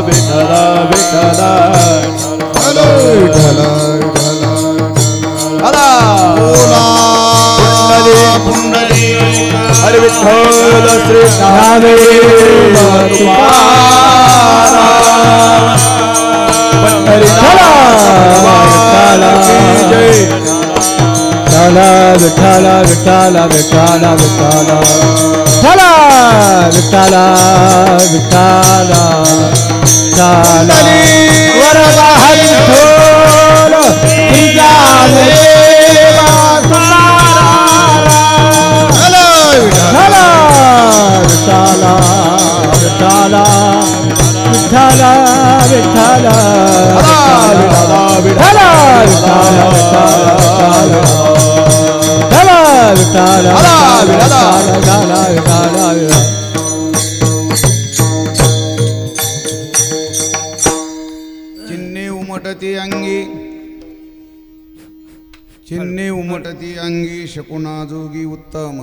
Vitthal Vitthal hello Vitthal Pundli Hari Vitthal Shri Namdev Tukaram Vitthal Vitthal Vitthal Vitthal Vitthal Vitthal Vitthal Vitthal वरदा हरि विठ्ठल विठ्ठल विठ्ठल विठ्ठल विठ्ठल विठ्ठल चिन्ने उमटती अंगी चिन्ने उमटती अंगी शकुना जोगी उत्तम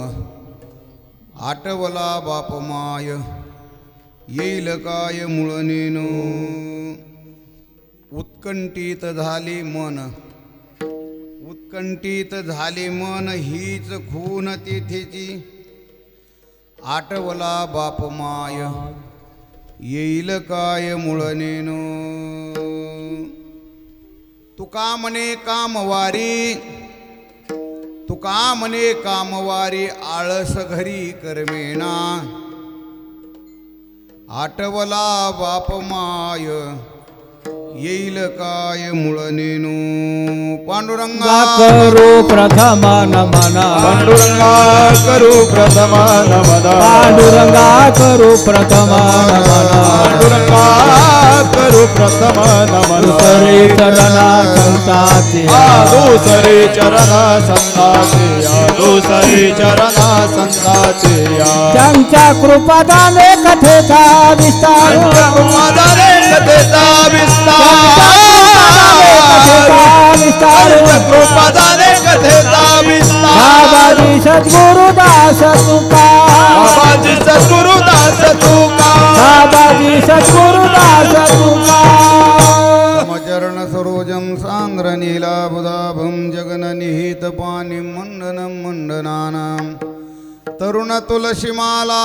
आटवला बापमाय येईल काय मुळनेनो उत्कंठित झाली मन उत्कंठित झाली मन हीच खून तिथेची आटवला बापमाय येईल काय मुळनेनो तुका म्हणे कामवारी तुका म्हणे कामवारी आळस घरी करमेना आटवला बापमाय येईल काय मुळनेनो पांडुरंगा करू प्रथम नमना पांडुरंगा करू प्रथम नमना पांडुरंगा करू प्रथम नमना पांडुरंगा करू प्रथम नमना दुसरे चरणा संताचे दुसरे चरणा संताचे दुसरे चरणा संताचे त्यांच्या कृपादाने कथेचा विस्तार कृपादाने कथेचा विस्तार कृपादाने कथेचा विस्तार बाबाजी सद्गुरुदास तुका बाबाजी सद्गुरुदास तुका बाबाजी सद्गुरुदास तुका समचरण सरोजं सांद्र नीलाबुधाभं जगननिहित पाणिं मण्डनं मण्डनानां तरुण तुलसीमाला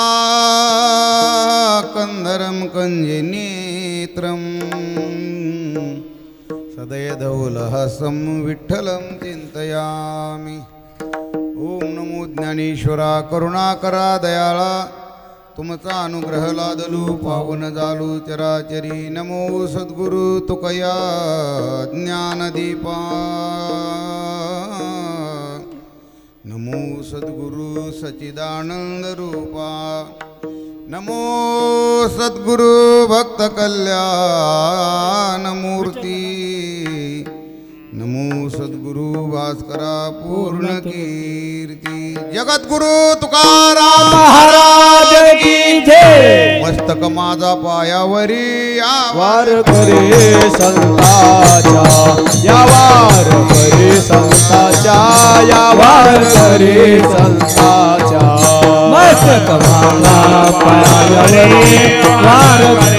कंदरं कञ्जनेत्रं सदयधौलहसं विठ्ठलं चिन्तयामि ओम नमो ज्ञानेश्वरा करुणाकरा दयाळा तुमचा अनुग्रह लादलू पावन जालू चराचरी नमो सद्गुरु तुकया ज्ञानदीपा नमो सद्गुरु सच्चिदानंद रूपा नमो सद्गुरु भक्त कल्याण मूर्ती नमो सद्गुरु भास्करा पूर्ण कीर्ती जगद्गुरु तुकाराम महाराज की जय मस्तक माझा पायावरी वार करे संताच्या या वार करे संताच्या या वार करे संताच्या मस्तक माझा पायावरी वार करे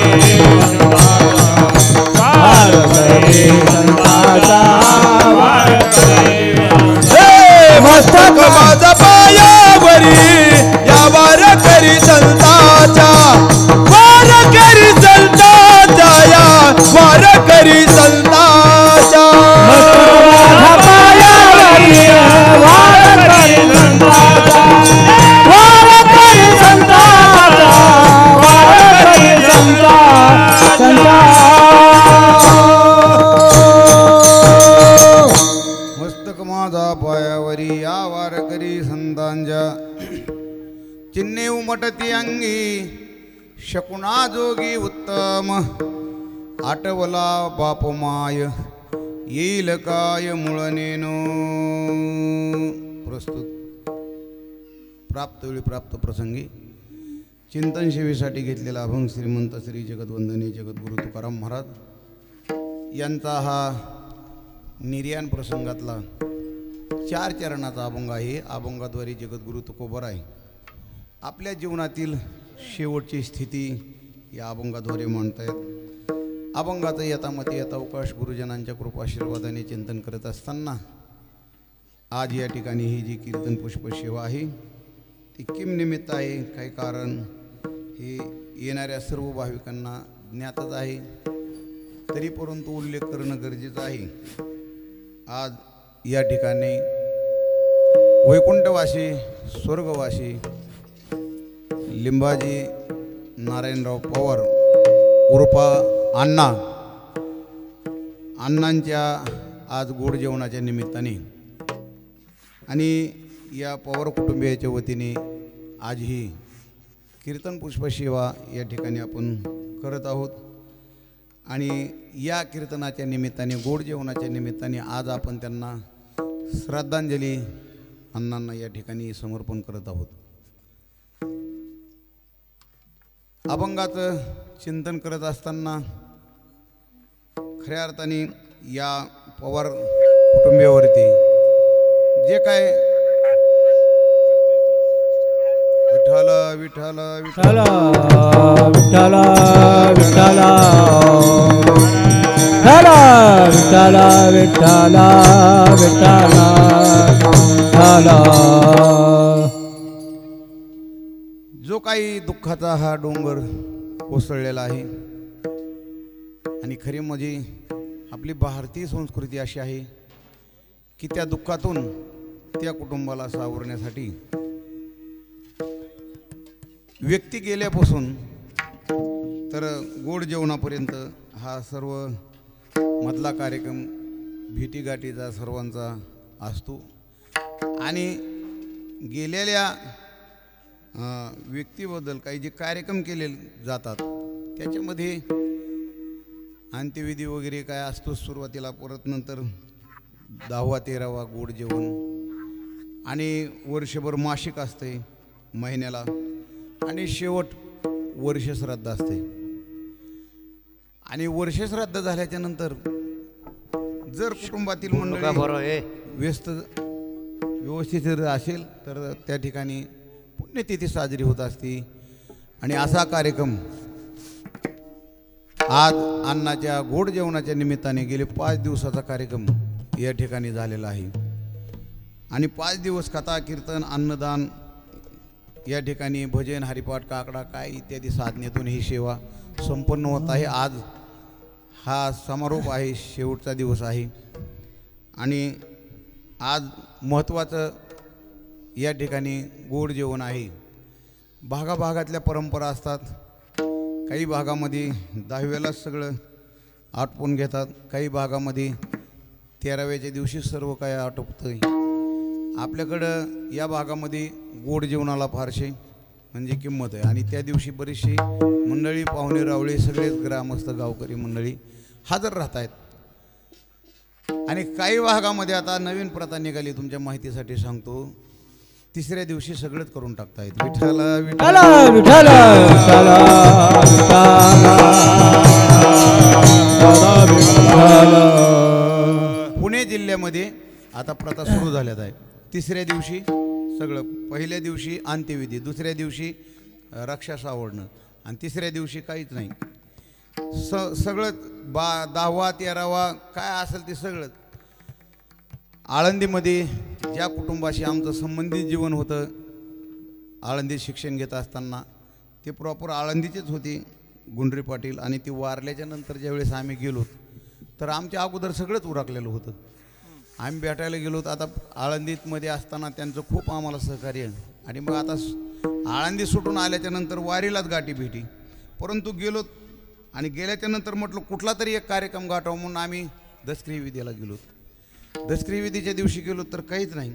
संताचा मस्तक माझा पायावरी या वार करी संताच्या वार करी संताच्या या वार करी संताच्या मस्तक माझा पायावरी वार करे संताचा वार करे संताचा वार करे संता मस्तक माझा पायावरी या वार करी संतांच्या चिन्हे उमटती अंगी शकुना जोगी उत्तम आटवला बापमाय येईल काय मुळनेनो प्रस्तुत प्राप्त वेळी प्राप्त प्रसंगी चिंतन सेवेसाठी घेतलेला अभंग श्रीमंत श्री जगद्वंदनी जगद्गुरु तुकाराम महाराज यांचा हा निर्याण प्रसंगातला 4 चरणाचा अभंग आहे. अभंगाद्वारे जगद्गुरु तुकोबर आहे आपल्या जीवनातील शेवटची स्थिती या अभंगाद्वारे मांडतायत. अभंगाचं यथामती यथावकाश गुरुजनांच्या कृपाशीर्वादाने चिंतन करत असताना आज या ठिकाणी ही जी कीर्तन पुष्प सेवा आहे ती किम निमित्त आहे, काही कारण हे येणाऱ्या सर्व भाविकांना ज्ञातच आहे, तरी परंतु उल्लेख करणं गरजेचं आहे. आज या ठिकाणी वैकुंठवासी स्वर्गवासी लिंबाजी नारायणराव पवार उर्फा अण्णांच्या आज गोड जेवणाच्या निमित्ताने आणि या पवार कुटुंबियाच्या वतीने आज ही कीर्तन पुष्प सेवा या ठिकाणी आपण करत आहोत. आणि या कीर्तनाच्या निमित्ताने गोड जेवणाच्या निमित्ताने आज आपण त्यांना श्रद्धांजली अण्णांना या ठिकाणी समर्पण करत आहोत. अभंगाचं चिंतन करत असताना खऱ्या अर्थाने या पवार कुटुंबियावरती जे काय विठ्ठल विठ्ठल विठ्ठल विठ्ठल विठ्ठल विठ्ठल विठ्ठल विठ्ठल जो काही दुःखाचा हा डोंगर कोसळलेला आहे आणि खरी म्हणजे आपली भारतीय संस्कृती अशी आहे की त्या दुःखातून त्या कुटुंबाला सावरण्यासाठी व्यक्ती गेल्यापासून तर गोड जेवणापर्यंत हा सर्व मधला कार्यक्रम भेटीगाठीचा सर्वांचा असतो. आणि गेलेल्या व्यक्तीबद्दल काही जे कार्यक्रम केले जातात त्याच्यामध्ये अंत्यविधी वगैरे काय असतो सुरुवातीला, परत नंतर 10वा 13वा गोड जेवण आणि वर्षभर मासिक असते महिन्याला आणि शेवट वर्षश्राद्ध असते. आणि वर्षश्राद्ध झाल्याच्या नंतर जर कुटुंबातील मंडळी व्यवस्थित जर असेल तर त्या ठिकाणी पुण्यतिथी साजरी होत असते. आणि असा कार्यक्रम आज अण्णाच्या गोड जेवणाच्या निमित्ताने गेले 5 दिवसाचा कार्यक्रम या ठिकाणी झालेला आहे. आणि 5 दिवस कथा कीर्तन अन्नदान या ठिकाणी भजन हरिपाठ काकडा काय इत्यादी साधनेतून ही सेवा संपन्न होत आहे. आज हा समारोप आहे, शेवटचा दिवस आहे. आणि आज महत्त्वाचं या ठिकाणी गोड जेवण आहे. भागाभागातल्या परंपरा असतात. काही भागामध्ये 10व्यालाच सगळं आटपून घेतात, काही भागामध्ये 13व्याच्या दिवशी सर्व काय आटोपतं. आपल्याकडं या भागामध्ये गोड जेवणाला फारसे म्हणजे किंमत आहे. आणि त्या दिवशी बरीचशी मंडळी पाहुणे रावळे सगळेच ग्रामस्थ गावकरी मंडळी हजर राहत आहेत. आणि काही भागामध्ये आता नवीन प्रथा निघाली, तुमच्या माहितीसाठी सांगतो, 3ऱ्या दिवशी सगळंच करून टाकतायत. विठ्ठल विठ्ठल विठ्ठल पुणे जिल्ह्यामध्ये आता प्रथा सुरू झाल्यात आहे. 3ऱ्या दिवशी सगळं, पहिल्या दिवशी अंत्यविधी, 2ऱ्या दिवशी रक्षा सावडणं आणि 3ऱ्या दिवशी काहीच नाही. सगळं 10वा 13वा काय असेल ते सगळं. आळंदीमध्ये ज्या कुटुंबाशी आमचं संबंधित जीवन होतं, आळंदीत शिक्षण घेत असताना ते प्रॉपर आळंदीचेच होते गुंडरी पाटील. आणि ती वारल्याच्या नंतर ज्यावेळेस आम्ही गेलो तर आमच्या अगोदर सगळंच उरकलेलं होतं. आम्ही भेटायला गेलो. आता आळंदीतमध्ये असताना त्यांचं खूप आम्हाला सहकार्य. आणि मग आता आळंदी सुटून आल्याच्या नंतर वारीलाच गाठी भेटी. परंतु गेलो आणि गेल्याच्या नंतर म्हटलं कुठला तरी एक कार्यक्रम गाठावं म्हणून आम्ही दसकरी विधीला गेलो. दसकरी विधीच्या दिवशी गेलो तर काहीच नाही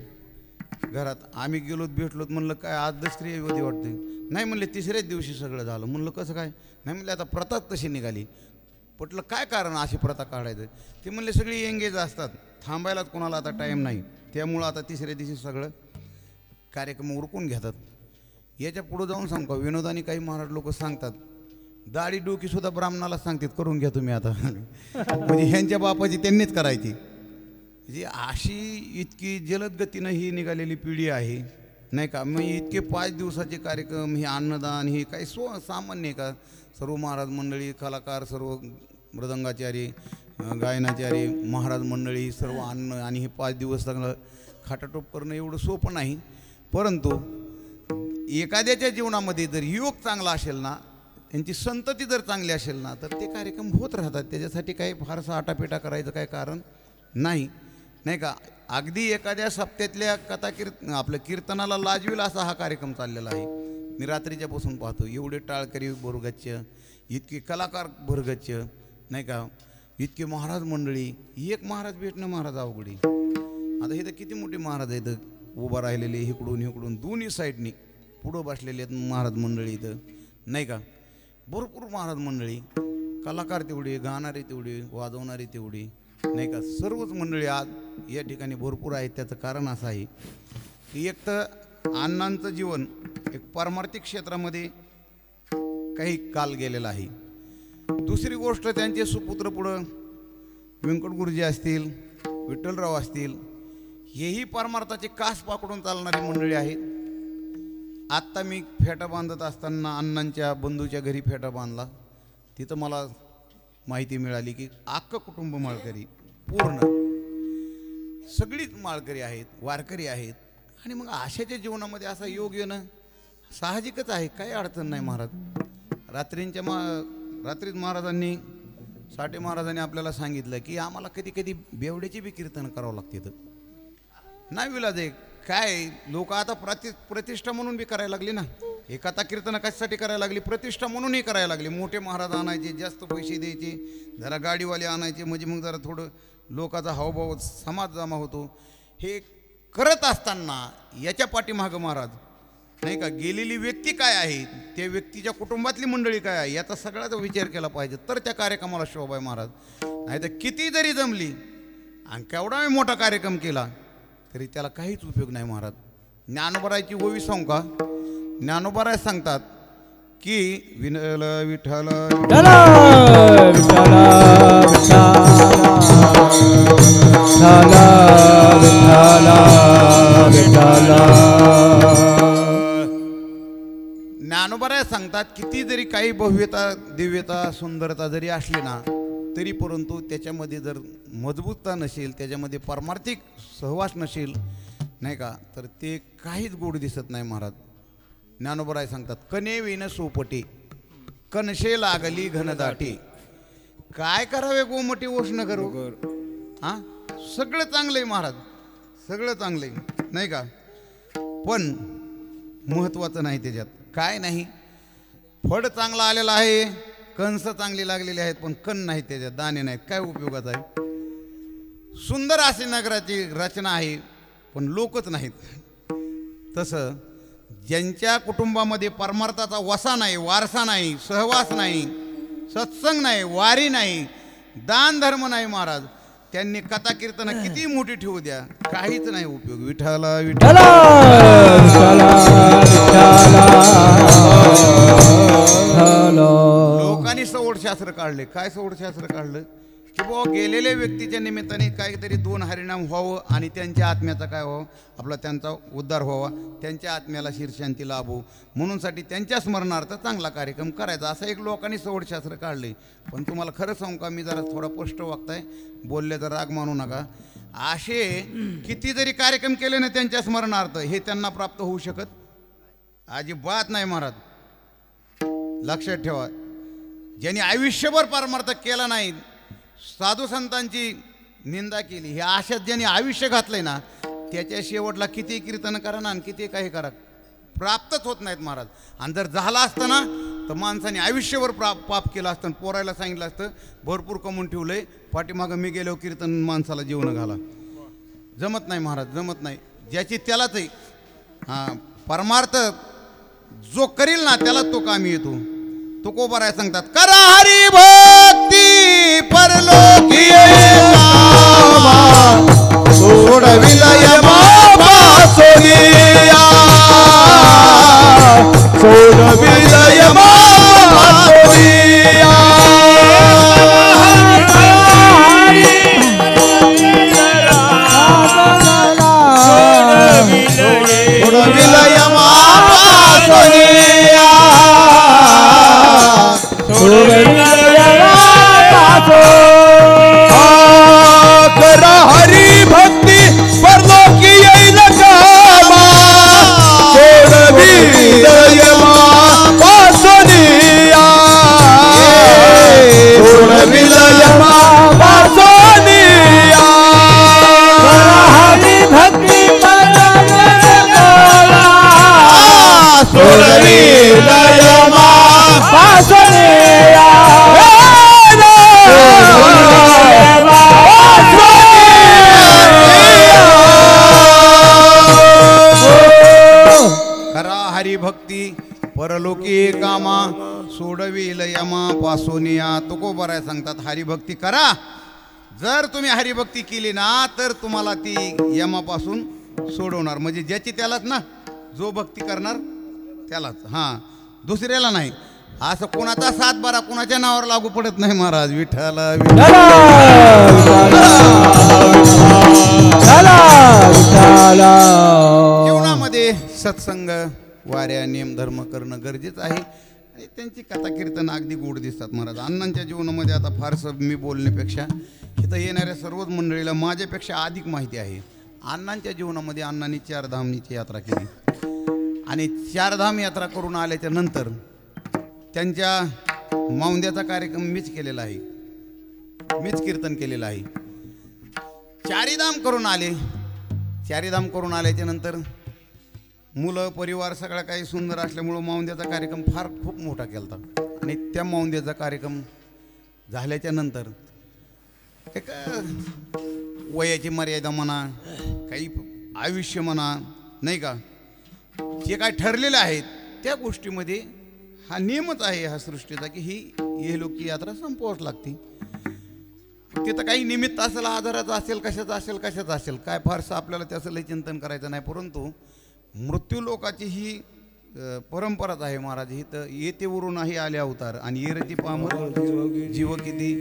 घरात. आम्ही गेलोत भेटलोत, म्हणलं काय आज दसकरी विधी वाटते, नाही म्हणले 3ऱ्याच दिवशी सगळं झालं. म्हणलं कसं काय, नाही म्हणले आता प्रथाच तशी निघाली. म्हटलं काय कारण अशी प्रथा काढायचं. ते म्हणले सगळी एंगेज असतात, थांबायलाच कोणाला आता टाईम नाही, त्यामुळं आता 3ऱ्या दिवशी सगळं कार्यक्रम उरकून घेतात. याच्या पुढं जाऊन सांगू, विनोदाने काही महाराज लोक सांगतात दाढी डोकीसुद्धा ब्राह्मणाला सांगतात करून घ्या तुम्ही आता. म्हणजे ह्यांच्या बापाची त्यांनीच करायची. जी अशी इतकी जलद गतीनं ही निघालेली पिढी आहे नाही का. मग इतके 5 दिवसाचे कार्यक्रम, हे अन्नदान, हे काही सामान्य आहे का. सर्व महाराज मंडळी, कलाकार, सर्व मृदंगाचारी, गायनाचारी, महाराज मंडळी सर्व आणणं आणि हे 5 दिवस चांगलं खाटाटोप करणं एवढं सोपं नाही. परंतु एखाद्याच्या जीवनामध्ये जर योग चांगला असेल ना, त्यांची संतती जर चांगली असेल ना, तर ते कार्यक्रम होत राहतात. त्याच्यासाठी काही फारसा आटापिटा करायचं काही कारण नाही, नाही का. अगदी एखाद्या सप्त्यातल्या आपल्या कीर्तनाला लाजवेल असा हा कार्यक्रम चाललेला आहे. मी रात्रीच्यापासून पाहतो, एवढे टाळकरी भरगच्च, इतके कलाकार भरगच्च, नाही का, इतके महाराज मंडळी. एक महाराज भेटणं महाराज अवघडी. आता इथं किती मोठे महाराज आहेत उभं राहिलेले, इकडून इकडून दोन्ही साईडनी पुढं बसलेले आहेत महाराज मंडळी इथं, नाही का. भरपूर महाराज मंडळी, कलाकार तेवढे, गाणारे तेवढे, वाजवणारे तेवढे, नाही का. सर्वच मंडळी आज या ठिकाणी भरपूर आहेत. त्याचं कारण असं आहे की एक तर अण्णांचं जीवन एक पारमार्थिक क्षेत्रामध्ये काही काल गेलेला आहे. दुसरी गोष्ट, त्यांचे सुपुत्र पुढं व्यंकट गुरुजी असतील, विठ्ठलराव असतील, हेही परमार्थाचे कास पाकडून चालणारी मंडळी आहेत. आत्ता मी फेटा बांधत असताना अण्णांच्या बंधूच्या घरी फेटा बांधला. तिथं मला माहिती मिळाली की अख्खं कुटुंब माळकरी, पूर्ण सगळीच माळकरी आहेत, वारकरी आहेत. आणि मग अशाच्या जीवनामध्ये असा योग येणं साहजिकच आहे, काही अडचण नाही. महाराज रात्रीत महाराजांनी, साठे महाराजांनी आपल्याला सांगितलं की आम्हाला कधी कधी बेवड्याची बी कीर्तन करावं लागते. तर नाही विलाज आहे. काय लोक आता प्रतिष्ठा म्हणून बी करायला लागली ना. एकाता कीर्तन कशासाठी करायला लागली? प्रतिष्ठा म्हणूनही करायला लागली. मोठे महाराज आणायचे, जास्त पैसे द्यायचे, जरा गाडीवाले आणायचे, म्हणजे मग जरा थोडं लोकांचा हावभाव समाज जमा होतो. हे करत असताना याच्या पाठीमागं महाराज, नाही का, गेलेली व्यक्ती काय आहे, त्या व्यक्तीच्या कुटुंबातली मंडळी काय आहे, याचा सगळ्याचा विचार केला पाहिजे, तर त्या कार्यक्रमाला शोभा आहे महाराज. नाही तर किती जरी जमली आणि केवढा मोठा कार्यक्रम केला तरी त्याला काहीच उपयोग नाही महाराज. ज्ञानोबरायची ओवी सांगू का? ज्ञानोबराय सांगतात की विठ्ठल विठ्ठल ज्ञानोबराय सांगतात, किती जरी काही भव्यता, दिव्यता, सुंदरता जरी असली ना, तरी परंतु त्याच्यामध्ये जर मजबूतता नसेल, त्याच्यामध्ये पारमार्थिक सहवास नसेल, नाही का, तर ते काहीच गोड दिसत नाही महाराज. ज्ञानोबराय सांगतात, कने विन सोपटे कनशे लागली घनदाटी. काय करावे गोमटी ओष्ण करू. हां, सगळं चांगलं आहे महाराज, सगळं चांगलं आहे, नाही का. पण महत्त्वाचं नाही त्याच्यात, काय नाही. फळ चांगला आलेला आहे, कणस चांगली लागलेली आहेत, पण कण नाही त्याच्यात, दाणे नाहीत, काय उपयोगाचं आहे. सुंदर अशी नगराची रचना आहे, पण लोकच नाहीत. तसं ज्यांच्या कुटुंबामध्ये परमार्थाचा वसा नाही, वारसा नाही, सहवास नाही, सत्संग नाही, वारी नाही, दान धर्म नाही महाराज, त्यांनी कथा कीर्तन किती मोठी ठेवू द्या, काहीच नाही उपयोग. विठ्ठला विठ्ठला लोकांनी सवडशास्त्र काढले. काय सवडशास्त्र काढलं की बाबा गेलेल्या व्यक्तीच्या निमित्ताने काहीतरी 2 हरिनाम व्हावं आणि त्यांच्या आत्म्याचा काय व्हावं, आपला त्यांचा उद्धार व्हावा, त्यांच्या आत्म्याला शिरशांती लाभो म्हणूनसाठी त्यांच्या स्मरणार्थ चांगला कार्यक्रम करायचा, असं एक लोकांनी सवडशास्त्र काढले. पण तुम्हाला खरं सांगू का, मी जरा थोडा स्पष्ट वागताय, बोलल्याचा राग मानू नका. असे किती जरी कार्यक्रम केले ना त्यांच्या स्मरणार्थ, हे त्यांना प्राप्त होऊ शकत अजिबात नाही महाराज. लक्षात ठेवा, ज्यांनी आयुष्यभर परमार्थ केला नाही, साधू संतांची निंदा केली, हे आशात ज्यांनी आयुष्य घातलंय ना, त्याच्या शेवटला किती कीर्तन करा ना आणि किती काही करा, प्राप्तच होत नाहीत महाराज. आणि जर झालं असतं ना, तर माणसाने आयुष्यभर पाप केलं असतं. पोरायला सांगितलं असतं, भरपूर कमवून ठेवलंय, पाठीमागं मी गेलो कीर्तन माणसाला जेवण घाला. जमत नाही महाराज, जमत नाही. ज्याची त्यालाच आहे. हां, परमार्थ जो करील ना त्यालाच तो कामी येतो. तुकोबाराय सांगतात, करा हरी भक्ती परलोकी सोडविलय बाबा सोनिया, सोडविलय बाबा सोनिया. सोडविलय बाबा सोनिया, यमापासून या तुकोबराय सांगतात हरिभक्ती करा. जर तुम्ही हरिभक्ती केली ना तर तुम्हाला ती यमापासून सोडवणार. म्हणजे ज्याची त्यालाच ना, जो भक्ती करणार त्यालाच, हां दुसऱ्याला नाही. असं कोणाचा सातबारा कोणाच्या नावावर लागू पडत नाही महाराज. विठ्ठला जीवनामध्ये सत्संग वाऱ्या नियम धर्म करणं गरजेचं आहे. आणि त्यांची कथा कीर्तन अगदी गोड दिसतात महाराज. अण्णांच्या जीवनामध्ये आता फारसं मी बोलण्यापेक्षा इथं येणाऱ्या सर्वच मंडळीला माझ्यापेक्षा अधिक माहिती आहे. अण्णांच्या जीवनामध्ये अण्णांनी चारधामनीची यात्रा केली आणि चारधाम यात्रा करून आल्याच्या नंतर त्यांच्या मौंद्याचा कार्यक्रम मीच केलेला आहे, मीच कीर्तन केलेलं आहे. चारीधाम करून आले. चारीधाम करून आल्याच्या नंतर मुलं परिवार सगळं काही सुंदर असल्यामुळं मौंद्याचा कार्यक्रम फार खूप मोठा केला होता. आणि त्या मौंद्याचा कार्यक्रम झाल्याच्या नंतर एक वयाची मर्यादा म्हणा, काही आयुष्य म्हणा, नाही का, जे काय ठरलेलं आहे त्या गोष्टीमध्ये हा नियमच आहे हा सृष्टीचा की ही लोकी यात्रा संपवाच लागते. तिथं काही निमित्त असेल, आजाराचं असेल, कशाचं असेल काय फारसं आपल्याला त्याचं लय चिंतन करायचं नाही. परंतु मृत्यू लोकाची ही परंपराच आहे महाराज. ही तर येतेवरून नाही आले अवतार आणि येरती पामर जीव किती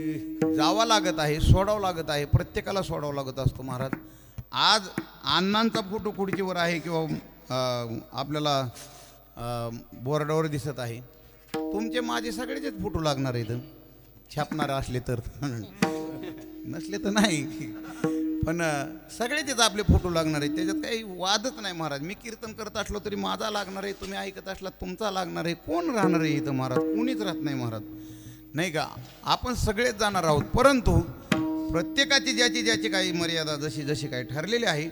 जावा लागत आहे, सोडावं लागत आहे, प्रत्येकाला सोडावं लागत असतो महाराज. आज अण्णांचा फोटो खुर्चीवर आहे किंवा आपल्याला बोर्डावर दिसत आहे. तुमचे माझे सगळेचेच फोटो लागणार आहेत, छापणारे असले तर, नसले तर नाही, पण सगळेचेच आपले फोटो लागणार आहेत. त्याच्यात काही वादच नाही महाराज. मी कीर्तन करत असलो तरी माझा लागणार आहे, तुम्ही ऐकत असला तुमचा लागणार आहे. कोण राहणार आहे इथं महाराज? कोणीच राहत नाही महाराज, नाही का. आपण सगळेच जाणार आहोत. परंतु प्रत्येकाची ज्याची काही मर्यादा जशी काही ठरलेली आहे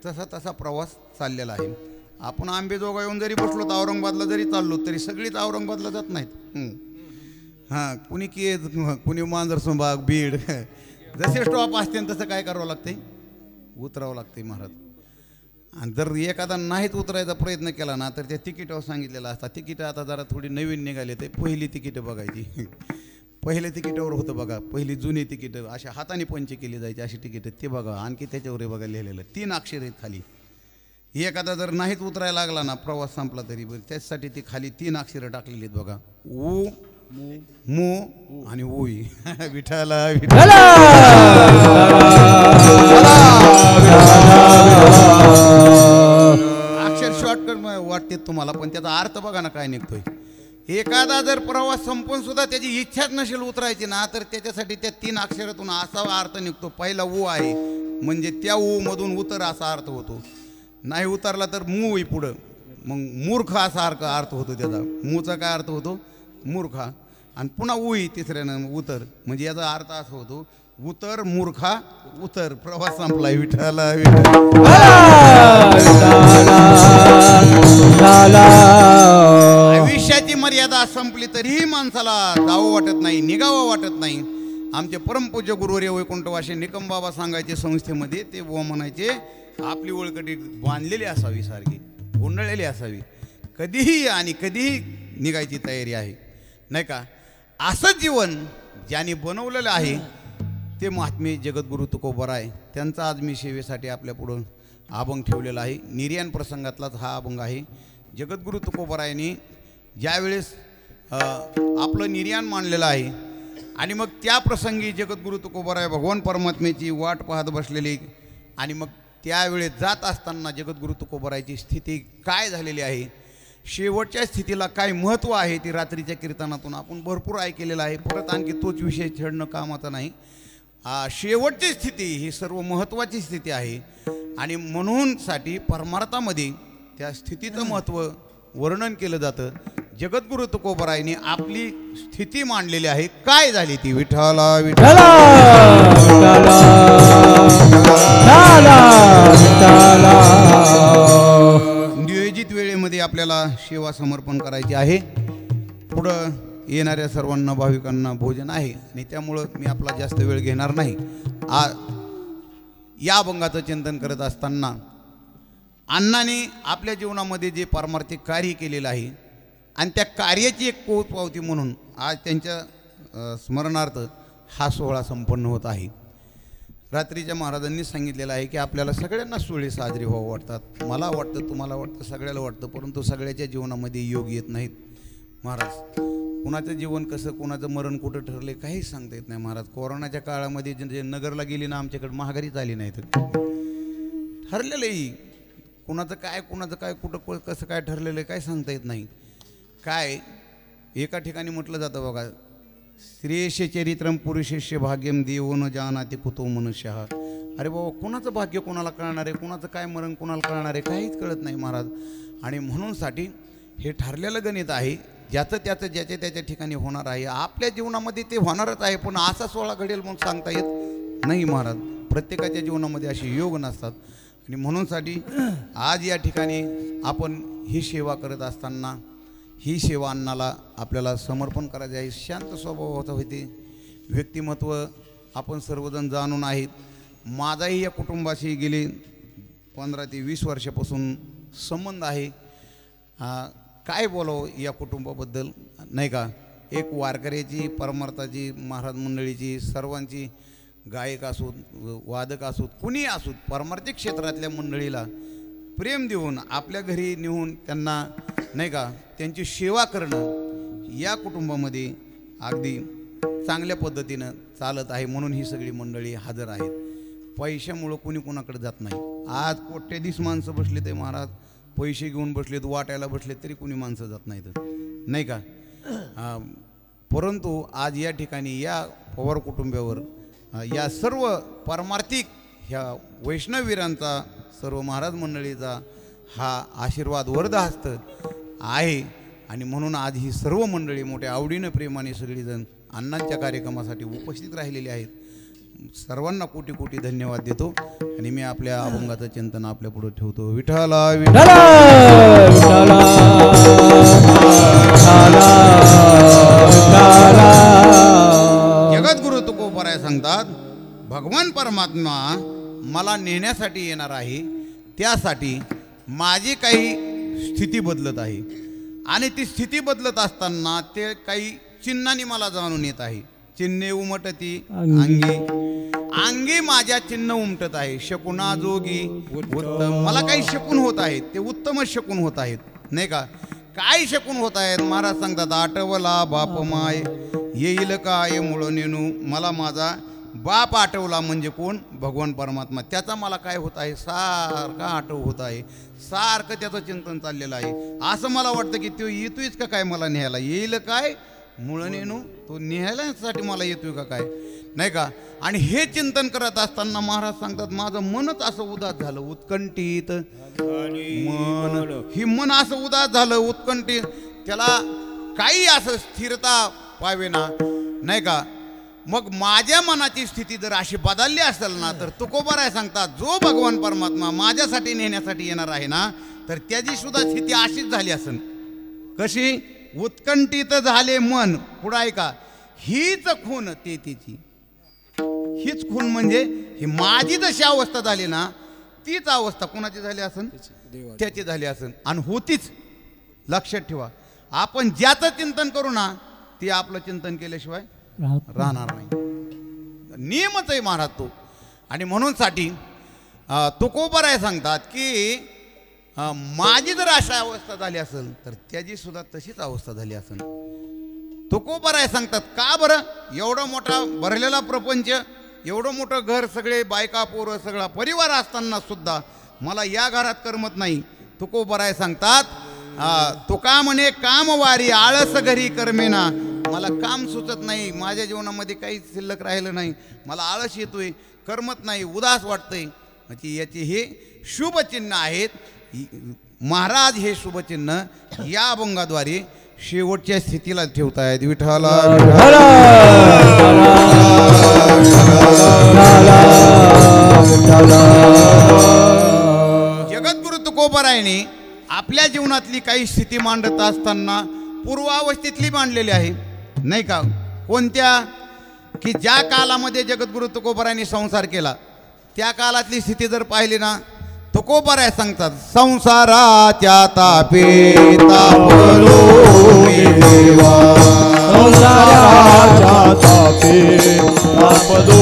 तसा प्रवास चाललेला आहे. आपण आंबेजोगा येऊन जरी बसलो तर औरंगाबादला जरी चाललो तरी सगळीच औरंगाबादला जात नाहीत. हां, कुणी केज, कुणी मांजरसोंबाग, बीड, जसे स्टॉप असते तसं काय करावं लागते, उतरावं लागते महाराज. आणि जर एखादा नाहीच उतरायचा प्रयत्न केला ना तर त्या तिकीटावर सांगितलेलं असतात. तिकीटं आता जरा थोडी नवीन निघाली ते पहिली तिकीटं बघायची. पहिल्या तिकीटावर होतं बघा, पहिली जुनी तिकीटं अशा हाताने पंच केली जायची अशी तिकीटं, ते बघा. आणखी त्याच्यावर बघा लिहिलेलं 3 अक्षर आहेत खाली. एखादा जर नाहीच उतरायला लागला ना, प्रवास संपला तरी बरं, त्याच्यासाठी ती खाली 3 अक्षरं टाकलेली आहेत बघा. ऊ मू आणि ओई. विठाला विठाला अक्षर शॉर्टकट वाटते तुम्हाला, पण त्याचा अर्थ बघा ना काय निघतोय. एखादा जर प्रवास संपून सुद्धा त्याची इच्छाच नसेल उतरायची ना तर त्याच्यासाठी त्या 3 अक्षरातून असा अर्थ निघतो. पहिला ऊ आहे म्हणजे त्या ऊ मधून उतर असा अर्थ होतो. नाही उतरला तर मू होई पुढं, मग मूर्ख असा अर्थ होतो त्याचा. मूचा काय अर्थ होतो? मूर्खा. आणि पुन्हा उई तिसऱ्यानं उतर, म्हणजे याचा अर्थ असा होतो उतर मूर्खा उतर. प्रवास संपला. विठाला आयुष्याची मर्यादा संपली तरीही माणसाला जावं वाटत नाही, निघावं वाटत नाही. आमचे परमपूज्य गुरुवर्य वैकुंठवासी निकम बाबा सांगायचे संस्थेमध्ये, ते बुवा म्हणायचे आपली ओळखटी बांधलेली असावी, सारखी गुंडळलेली असावी, कधीही आणि कधीही निघायची तयारी आहे, नाही का. असं जीवन ज्यांनी बनवलेलं आहे ते महात्मे जगद्गुरु तुकोबराय. त्यांचा आज मी सेवेसाठी आपल्या पुढं अभंग ठेवलेला आहे. निर्याण प्रसंगातलाच हा अभंग आहे. जगद्गुरु तुकोबरायांनी ज्यावेळेस आपलं निर्याण मानलेलं आहे आणि मग त्या प्रसंगी जगद्गुरु तुकोबराय भगवान परमात्म्याची वाट पाहत बसलेली आणि मग त्यावेळेस जात असताना जगद्गुरु तुकोबरायची स्थिती काय झालेली आहे, शेवटच्या स्थितीला काय महत्त्व आहे, ती रात्रीच्या कीर्तनातून आपण भरपूर ऐकलेलं आहे. परत आणखी तोच विषय छेडणं कामाचा नाही. शेवटची स्थिती ही सर्व महत्त्वाची स्थिती आहे आणि म्हणूनसाठी परमार्थामध्ये त्या स्थितीचं महत्त्व वर्णन केलं जातं. जगद्गुरु तुकोबरायांनी आपली स्थिती मांडलेली आहे. काय झाली ती? विठाला विठाला नियोजित वेळेमध्ये आपल्याला सेवा समर्पण करायची आहे. पुढं येणाऱ्या सर्वांना भाविकांना भोजन आहे आणि त्यामुळं मी आपला जास्त वेळ घेणार नाही. या अभंगाचं चिंतन करत असताना अण्णाने आपल्या जीवनामध्ये जे पारमार्थिक कार्य केलेलं आहे आणि त्या कार्याची एक पोचपावती म्हणून आज त्यांच्या स्मरणार्थ हा सोहळा संपन्न होत आहे. रात्रीच्या महाराजांनी सांगितलेलं आहे की आपल्याला सगळ्यांना सोहळे साजरे व्हावं वाटतात. मला वाटतं, तुम्हाला वाटतं, सगळ्याला वाटतं, परंतु सगळ्याच्या जीवनामध्ये योग येत नाहीत महाराज. कुणाचं जीवन कसं, कुणाचं मरण कुठं ठरले काहीच सांगता येत नाही महाराज. कोरोनाच्या काळामध्ये जे नगरला गेली ना, आमच्याकडे महागारीच आली नाही तर ठरलेलंही कुणाचं काय कुठं कसं काय ठरलेलं आहे काय सांगता येत नाही. काय एका ठिकाणी म्हटलं जातं बघा, स्त्रियेश चरित्रम पुरुषेश भाग्यम देवो न जानाति कुतो मनुष्य. अरे बाबा, कुणाचं भाग्य कोणाला कळणार आहे, कुणाचं काय मरण कोणाला कळणार आहे, काहीच कळत नाही महाराज. आणि म्हणूनसाठी हे ठरलेलं गणित आहे, ज्याचं त्याचं ज्याच्या त्याच्या ठिकाणी होणार आहे. आपल्या जीवनामध्ये ते होणारच आहे, पण असा सोहळा घडेल म्हणून सांगता येत नाही महाराज. प्रत्येकाच्या जीवनामध्ये असे योग नसतात. आणि म्हणूनसाठी आज या ठिकाणी आपण ही सेवा करत असताना ही सेवा अन्नाला आपल्याला समर्पण करायचे आहे. शांत स्वभावाचं होते व्यक्तिमत्व आपण सर्वजण जाणून आहेत. माझाही या कुटुंबाशी गेले 15 ते 20 वर्षापासून संबंध आहे. काय बोलावं या कुटुंबाबद्दल नाही का. एक वारकऱ्याची, परमार्थाची, महाराज मंडळीची, सर्वांची, गायक असोत, वादक असोत, कुणी असोत, परमार्थिक क्षेत्रातल्या मंडळीला प्रेम देऊन आपल्या घरी नेऊन त्यांना नाही का त्यांची सेवा करणं या कुटुंबामध्ये अगदी चांगल्या पद्धतीनं चालत आहे. म्हणून ही सगळी मंडळी हजर आहेत. पैशामुळं कुणी कोणाकडे जात नाही. आज कोट्यधीश माणसं बसले ते महाराज, पैसे घेऊन बसलेत, वाटायला बसले, तरी कुणी माणसं जात नाहीत नाही का. परंतु आज या ठिकाणी या पवार कुटुंबावर या सर्व परमार्थिक ह्या वैष्णववीरांचा, सर्व महाराज मंडळीचा हा आशीर्वाद वरदहस्त आहे. आणि म्हणून आज ही सर्व मंडळी मोठ्या आवडीनं प्रेमाने सगळीजण अण्णांच्या कार्यक्रमासाठी उपस्थित राहिलेले आहेत. सर्वांना कोटी कोटी धन्यवाद देतो. आणि मी आपल्या अभंगाचं चिंतन आपल्या पुढे ठेवतो. विठ्ठला विठ्ठला जगद्गुरु तुकोबराय सांगतात, भगवान परमात्मा मला नेण्यासाठी येणार आहे. त्यासाठी माझी काही स्थिती बदलत आहे. आणि ती स्थिती बदलत असताना ते काही चिन्हांनी मला जाणून येत आहे. चिन्हे उमटती अंगी, अंगी माझ्या चिन्ह उमटत आहे. शकुना जोगी उत्तम, मला काही शकून होत आहेत, ते उत्तमच शकून होत आहेत नाही का. काय शकून होत आहेत महाराज सांगतात, आठवला बाप माय येईल काय मुळ नेनू. मला माझा बाप आठवला म्हणजे कोण, भगवान परमात्मा. त्याचा मला काय होत आहे, सारखा आठव होत आहे, सारखं त्याचं चिंतन चाललेलं आहे. असं मला वाटतं की तो येतोयच का काय मला न्यायला, येईल काय मुळ नेनू, तो न्यायल्यासाठी मला येतोय का काय नाही का. आणि हे चिंतन करत असताना महाराज सांगतात, माझं मनच असं उदास झालं, उत्कंठित मन. ही मन असं उदास झालं, उत्कंठित, त्याला काही असं स्थिरता पावे ना नाही का. मग माझ्या मनाची स्थिती जर अशी बदलली असेल ना, तर तुकोबराय सांगतात, जो भगवान परमात्मा माझ्यासाठी नेण्यासाठी येणार आहे ना, तर त्याची सुद्धा स्थिती अशीच झाली असेल. कशी, उत्कंठित झाले मन. पुढं ऐका, हीच खून ते तिची. हीच खून म्हणजे ही माझी जशी अवस्था झाली ना, तीच अवस्था कोणाची झाली असेल, त्याची झाली असेल. आणि होतीच. लक्षात ठेवा, आपण ज्याचं चिंतन करू ना, ते आपलं चिंतन केल्याशिवाय राहणार नाही. नियमच आहे महाराज तो. आणि म्हणून साठी तुकोबराय सांगतात की माझी जर अशा अवस्था झाली असेल, तर त्याची सुद्धा तशीच अवस्था झाली असेल. तुकोबराय सांगतात, का बरं, एवढा मोठा भरलेला प्रपंच, एवढं मोठं घर, सगळे बायका पोरं, सगळा परिवार असताना सुद्धा मला या घरात करमत नाही. तुकोबराय सांगतात, तुका म्हणे कामवारी आळस घरी करमेना. मला काम सुचत नाही, माझ्या जीवनामध्ये काहीच शिल्लक राहिलं नाही, मला आळस येतोय, करमत नाही, उदास वाटतंय. म्हणजे याचे हे शुभचिन्ह आहेत. महाराज हे शुभचिन्ह या अभंगाद्वारे शेवटच्या स्थितीला ठेवतायत. विठ्ठला जगद्गुरु तुकोबरायने आपल्या जीवनातली काही स्थिती मांडत असताना पूर्वावस्थेतली मांडलेली आहे नाही का. कोणत्या, की ज्या कालामध्ये जगद्गुरु तुकोबरायने संसार केला त्या काळातली स्थिती जर पाहिली ना, तुकोबाराय सांगतात संसाराच्या तापे तापलो मी देवा संसाराच्या तापे तापलो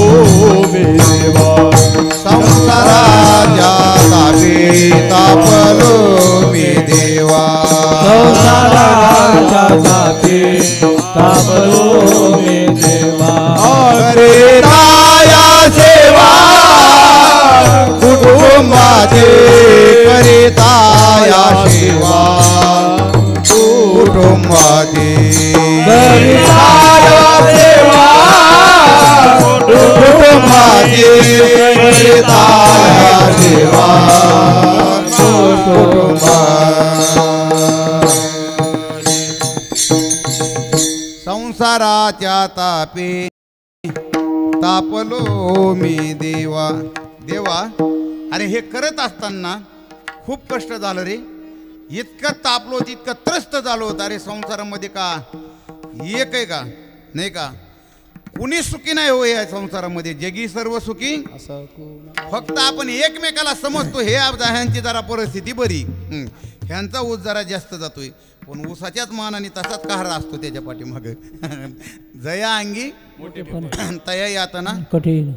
मी देवा संसाराच्या तापे तापलो मी देवा संसाराच्या तापे तापलो मी देवा अरे राया सेवा कुटुंबाचे करिताया सेवा कुटुंबाची करिताया सेवा कुटुंबाची करिताया सेवा कुटुंबा संसाराच्या तापे तापलो मी देवा देवा अरे हे करत असताना खूप कष्ट झालं रे इतकं तापलो होतं इतकं त्रस्त झालो होतं अरे संसारामध्ये का एक आहे का नाही का कुणी सुखी नाही हो या संसारामध्ये जगी सर्व सुखी फक्त आपण एकमेकाला समजतो हे ह्यांची जरा परिस्थिती बरी ह्यांचा ऊस जरा जास्त जातोय पण ऊसाच्याच मानाने तसाच कहारा असतो त्याच्या पाठीमाग जया अंगी तया यातना कठीण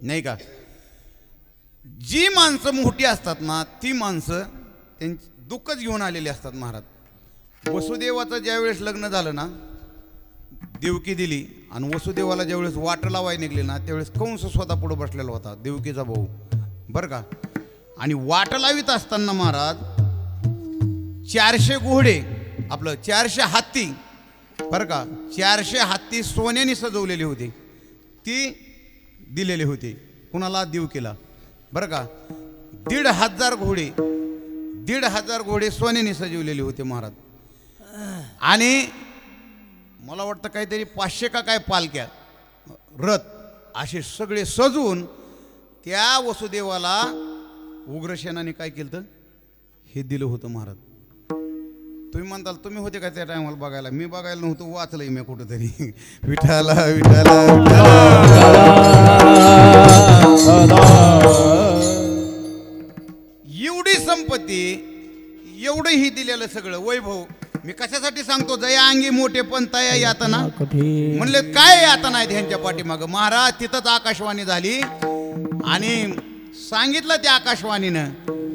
नाही का जी माणसं मोठी असतात ना ती माणसं त्यांची दुःखच घेऊन आलेली असतात महाराज वसुदेवाचं ज्यावेळेस लग्न झालं ना देवकी दिली आणि वसुदेवाला ज्यावेळेस वाट लावाय निघली ना त्यावेळेस कंस स्वतः पुढे बसलेला होता देवकीचा भाऊ बरं का आणि वाट लावित असताना महाराज 400 घोडे आपलं 400 हत्ती बरं का 400 हत्ती सोन्याने सजवलेली होती ती दिलेली होती कुणाला देवकीला बरं का 1,500 घोडे 1,500 घोडे सोन्याने सजवलेले होते महाराज आणि मला वाटतं काहीतरी 500 का काय पालक्या रथ असे सगळे सजवून त्या वसुदेवाला उग्रसेनाने काय केलं हे दिलं होतं महाराज तुम्ही म्हणताल तुम्ही होते का त्या टायमाला बघायला मी बघायला नव्हतं वाचलंय मी कुठंतरी विठाला विठाला एवढी संपत्ती एवढं ही दिलेलं सगळं वैभव मी कशासाठी सांगतो जया अंगी मोठे पण तया यातना म्हणले काय यातना आहेत ह्यांच्या पाठीमागं महाराज तिथंच आकाशवाणी झाली आणि सांगितलं त्या आकाशवाणीनं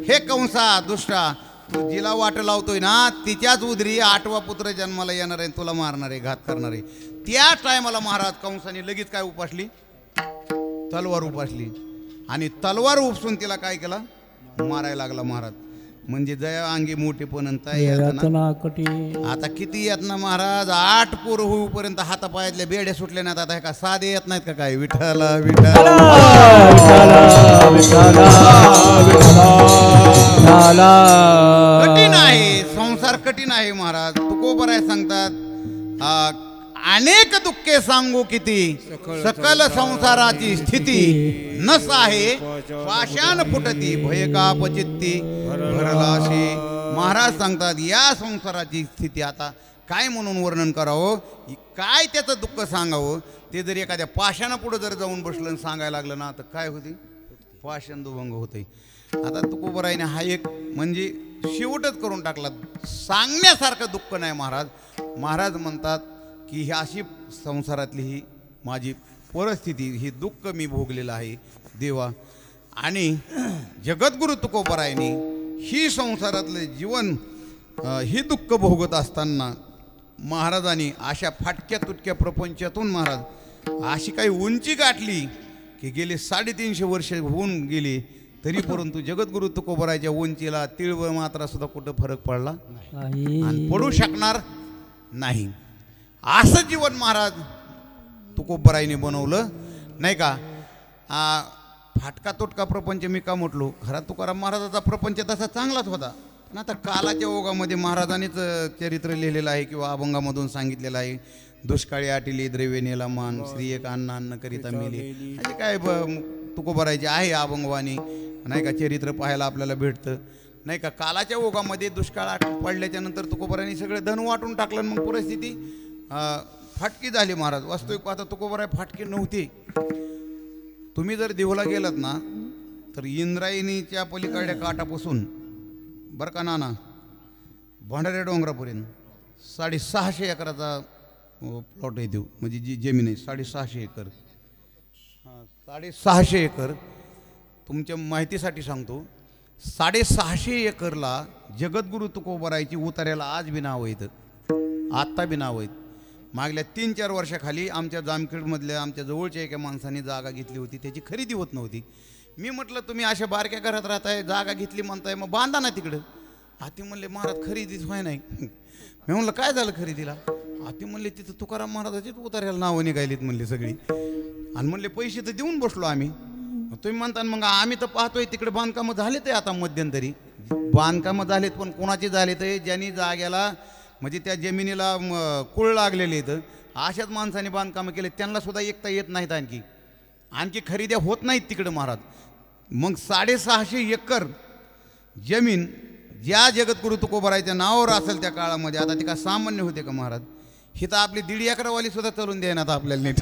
हे कंसा दुष्टा तू जिला वाट लावतोय ना तिच्याच उदरी 8वा पुत्र जन्माला येणार आहे तुला मारणार आहे घात करणार आहे त्या टायमाला महाराज कंसाने लगेच काय उपासली तलवार उपासली आणि तलवार उपसून तिला काय केला मारायला लागला महाराज म्हणजे जया अंगी मोठे पण आता किती येत ना महाराज 8 पोर होईपर्यंत हातापायातल्या बेड्या सुटल्या नाहीत आता का साधे येत नाहीत का काय विठाला विठाला कठीण आहे संसार कठीण आहे महाराज तुकोबाराय सांगतात अनेक दुःखे सांगू किती सकल संसाराची स्थिती नस आहे पाषाण फुटती भय का पचित्ती भरलाशी महाराज सांगतात या संसाराची स्थिती आता काय म्हणून वर्णन करावं काय त्याचं दुःख सांगावं ते जर एखाद्या पाषाणापुढे जर जाऊन बसलं सांगायला लागलं ना तर काय होते पाषाण दुभंग होते आता तुकोबारायने हा एक म्हणजे शेवटच करून टाकला सांगण्यासारखं दुःख नाही महाराज महाराज म्हणतात की ही अशी संसारातली ही माझी परिस्थिती ही दुःख मी भोगलेलं आहे देवा आणि जगद्गुरु तुकोबारायने ही संसारातले जीवन ही दुःख भोगत असताना महाराजांनी अशा फाटक्या तुटक्या प्रपंचातून महाराज अशी काही उंची गाठली की गेले 350 वर्ष होऊन गेली तरी परंतु जगद्गुरु तुकोबारायच्या उंचीला तिळव मात्रा सुद्धा कुठं फरक पडला आणि पडू शकणार नाही असं जीवन महाराज तुकोबारायने बनवलं नाही का फाटका तुटका प्रपंच मी का म्हटलो खरा तुकाराम महाराजाचा प्रपंच तसा चांगलाच होता पण आता कालाच्या ओघामध्ये महाराजांनीच चरित्र लिहिलेलं आहे किंवा अभंगामधून सांगितलेलं आहे दुष्काळी आटिली द्रव्य नेला मान स्त्री एक अन्न अन्न करिता मेली असे काय तुकोबारायचे आहे अभंगवाणी नाही का चरित्र पाहायला आपल्याला भेटतं नाही का कालाच्या ओघामध्ये दुष्काळ पडल्याच्या नंतर तुकोबारायने सगळे धन वाटून टाकलं मग परिस्थिती फाटकी झाली महाराज वास्तविक पाहता तुकोबाराय फाटकी नव्हती तुम्ही जर देवला गेलात ना तर इंद्रायणीच्या पलीकडल्या काठापासून बरं का नाना भंडाऱ्या डोंगरापर्यंत 650 एकराचा प्लॉट आहे देऊ, म्हणजे जी जमीन आहे 650 एकर. 650 एकर तुमच्या माहितीसाठी सांगतो. 650 एकरला जगद्गुरु तुकोबारायची उतार्याला आज बी नाव आहेत, आत्ता बी नाव आहेत. मागल्या 3-4 वर्षाखाली आमच्या जामखेडमधल्या आमच्या जवळच्या एका माणसाने जागा घेतली होती, त्याची खरेदी होत नव्हती. मी म्हटलं तुम्ही अशा बारक्या घरात राहताय, जागा घेतली म्हणताय, मग बांधा ना तिकडं. हाती म्हणले महाराज खरेदीच व्हाय नाही. मी म्हणलं काय झालं खरेदीला? हाती म्हणले तिथं तुकाराम महाराजाचीच उतार्याला नावं निघालीत म्हणले सगळी, आणि म्हणले पैसे तर देऊन बसलो आम्ही. तुम्ही म्हणता मग आम्ही तर पाहतोय तिकडे बांधकामं झाले ते आता मध्यंतरी बांधकामं झालेत, पण कोणाचे झाले ते ज्यांनी जाग्याला म्हणजे त्या जमिनीला कुळ लागलेले आहेत अशाच माणसाने बांधकामं केले, त्यांना सुद्धा एकता येत नाहीत. आणखी खरेद्या होत नाहीत तिकडं महाराज. मग 650 एकर जमीन ज्या जगद्गुरु तुकोबारायच्या नावावर असेल त्या काळामध्ये, आता ते का सामान्य होते का महाराज? ही तर आपली 1.5 एकरवाली सुद्धा चलून देण्यात आपल्याला नीट.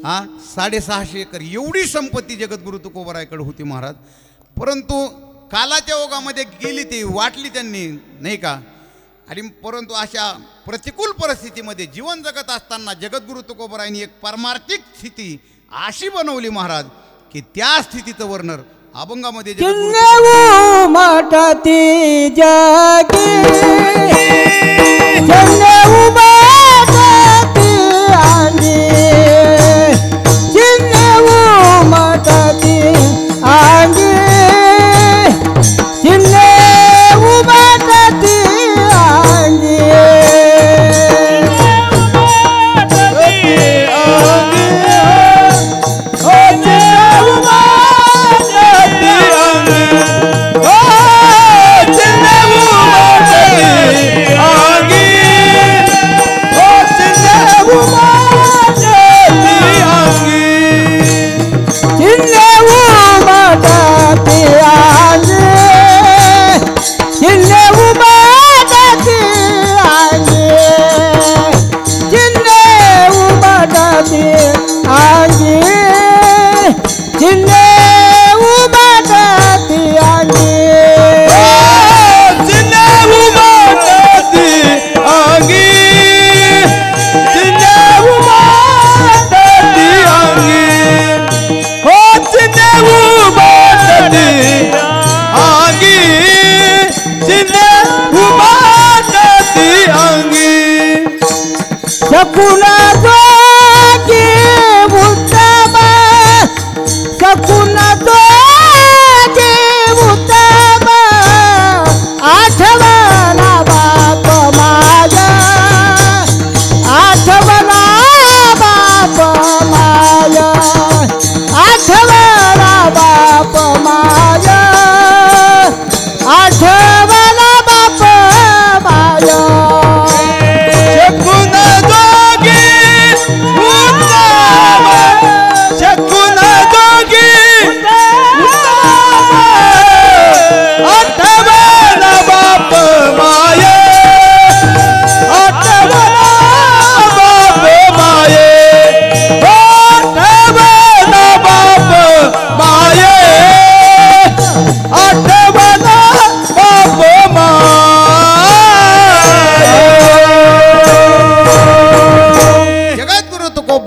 हा 650 एकर एवढी संपत्ती जगद्गुरु तुकोबारायकडे होती महाराज. परंतु कालाच्या ओघामध्ये गेली ती, वाटली त्यांनी नाही का. आणि परंतु अशा प्रतिकूल परिस्थितीमध्ये जीवन जगत असताना जगद्गुरु तुकोबारायांनी एक परमार्थिक स्थिती अशी बनवली महाराज की त्या स्थितीचं वर्णन अभंगामध्ये माटाती जागी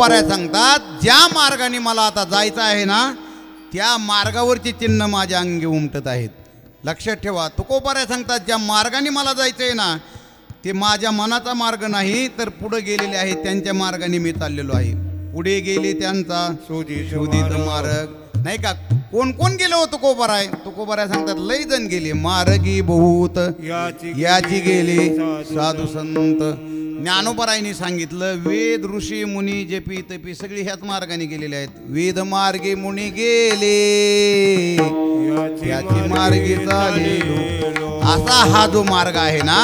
सांगतात ज्या मार्गाने मला आता जायचं आहे ना त्या मार्गावरची चिन्ह माझ्या अंगी उमटत आहेत. लक्षात ठेवा, तुकोबाराय सांगतात ज्या मार्गाने मला जायचं आहे ना ते माझ्या मनाचा मार्ग नाही तर पुढे गेलेले आहेत त्यांच्या मार्गाने मी चाललेलो आहे. पुढे गेले त्यांचा शोधित मार्ग नाही का. कोण कोण गेलो हो तुकोबाराय? तुकोबाराय सांगतात लय जण गेले. मार्गी बहुत याची गेले साधू संत. ज्ञानोबारायने सांगितलं वेद ऋषी मुनी जपी तपी सगळी ह्याच मार्गाने गेलेले आहेत. वेद मार्गे मुनी गेले याची मार्गी चालेलो. असा हा जो मार्ग आहे ना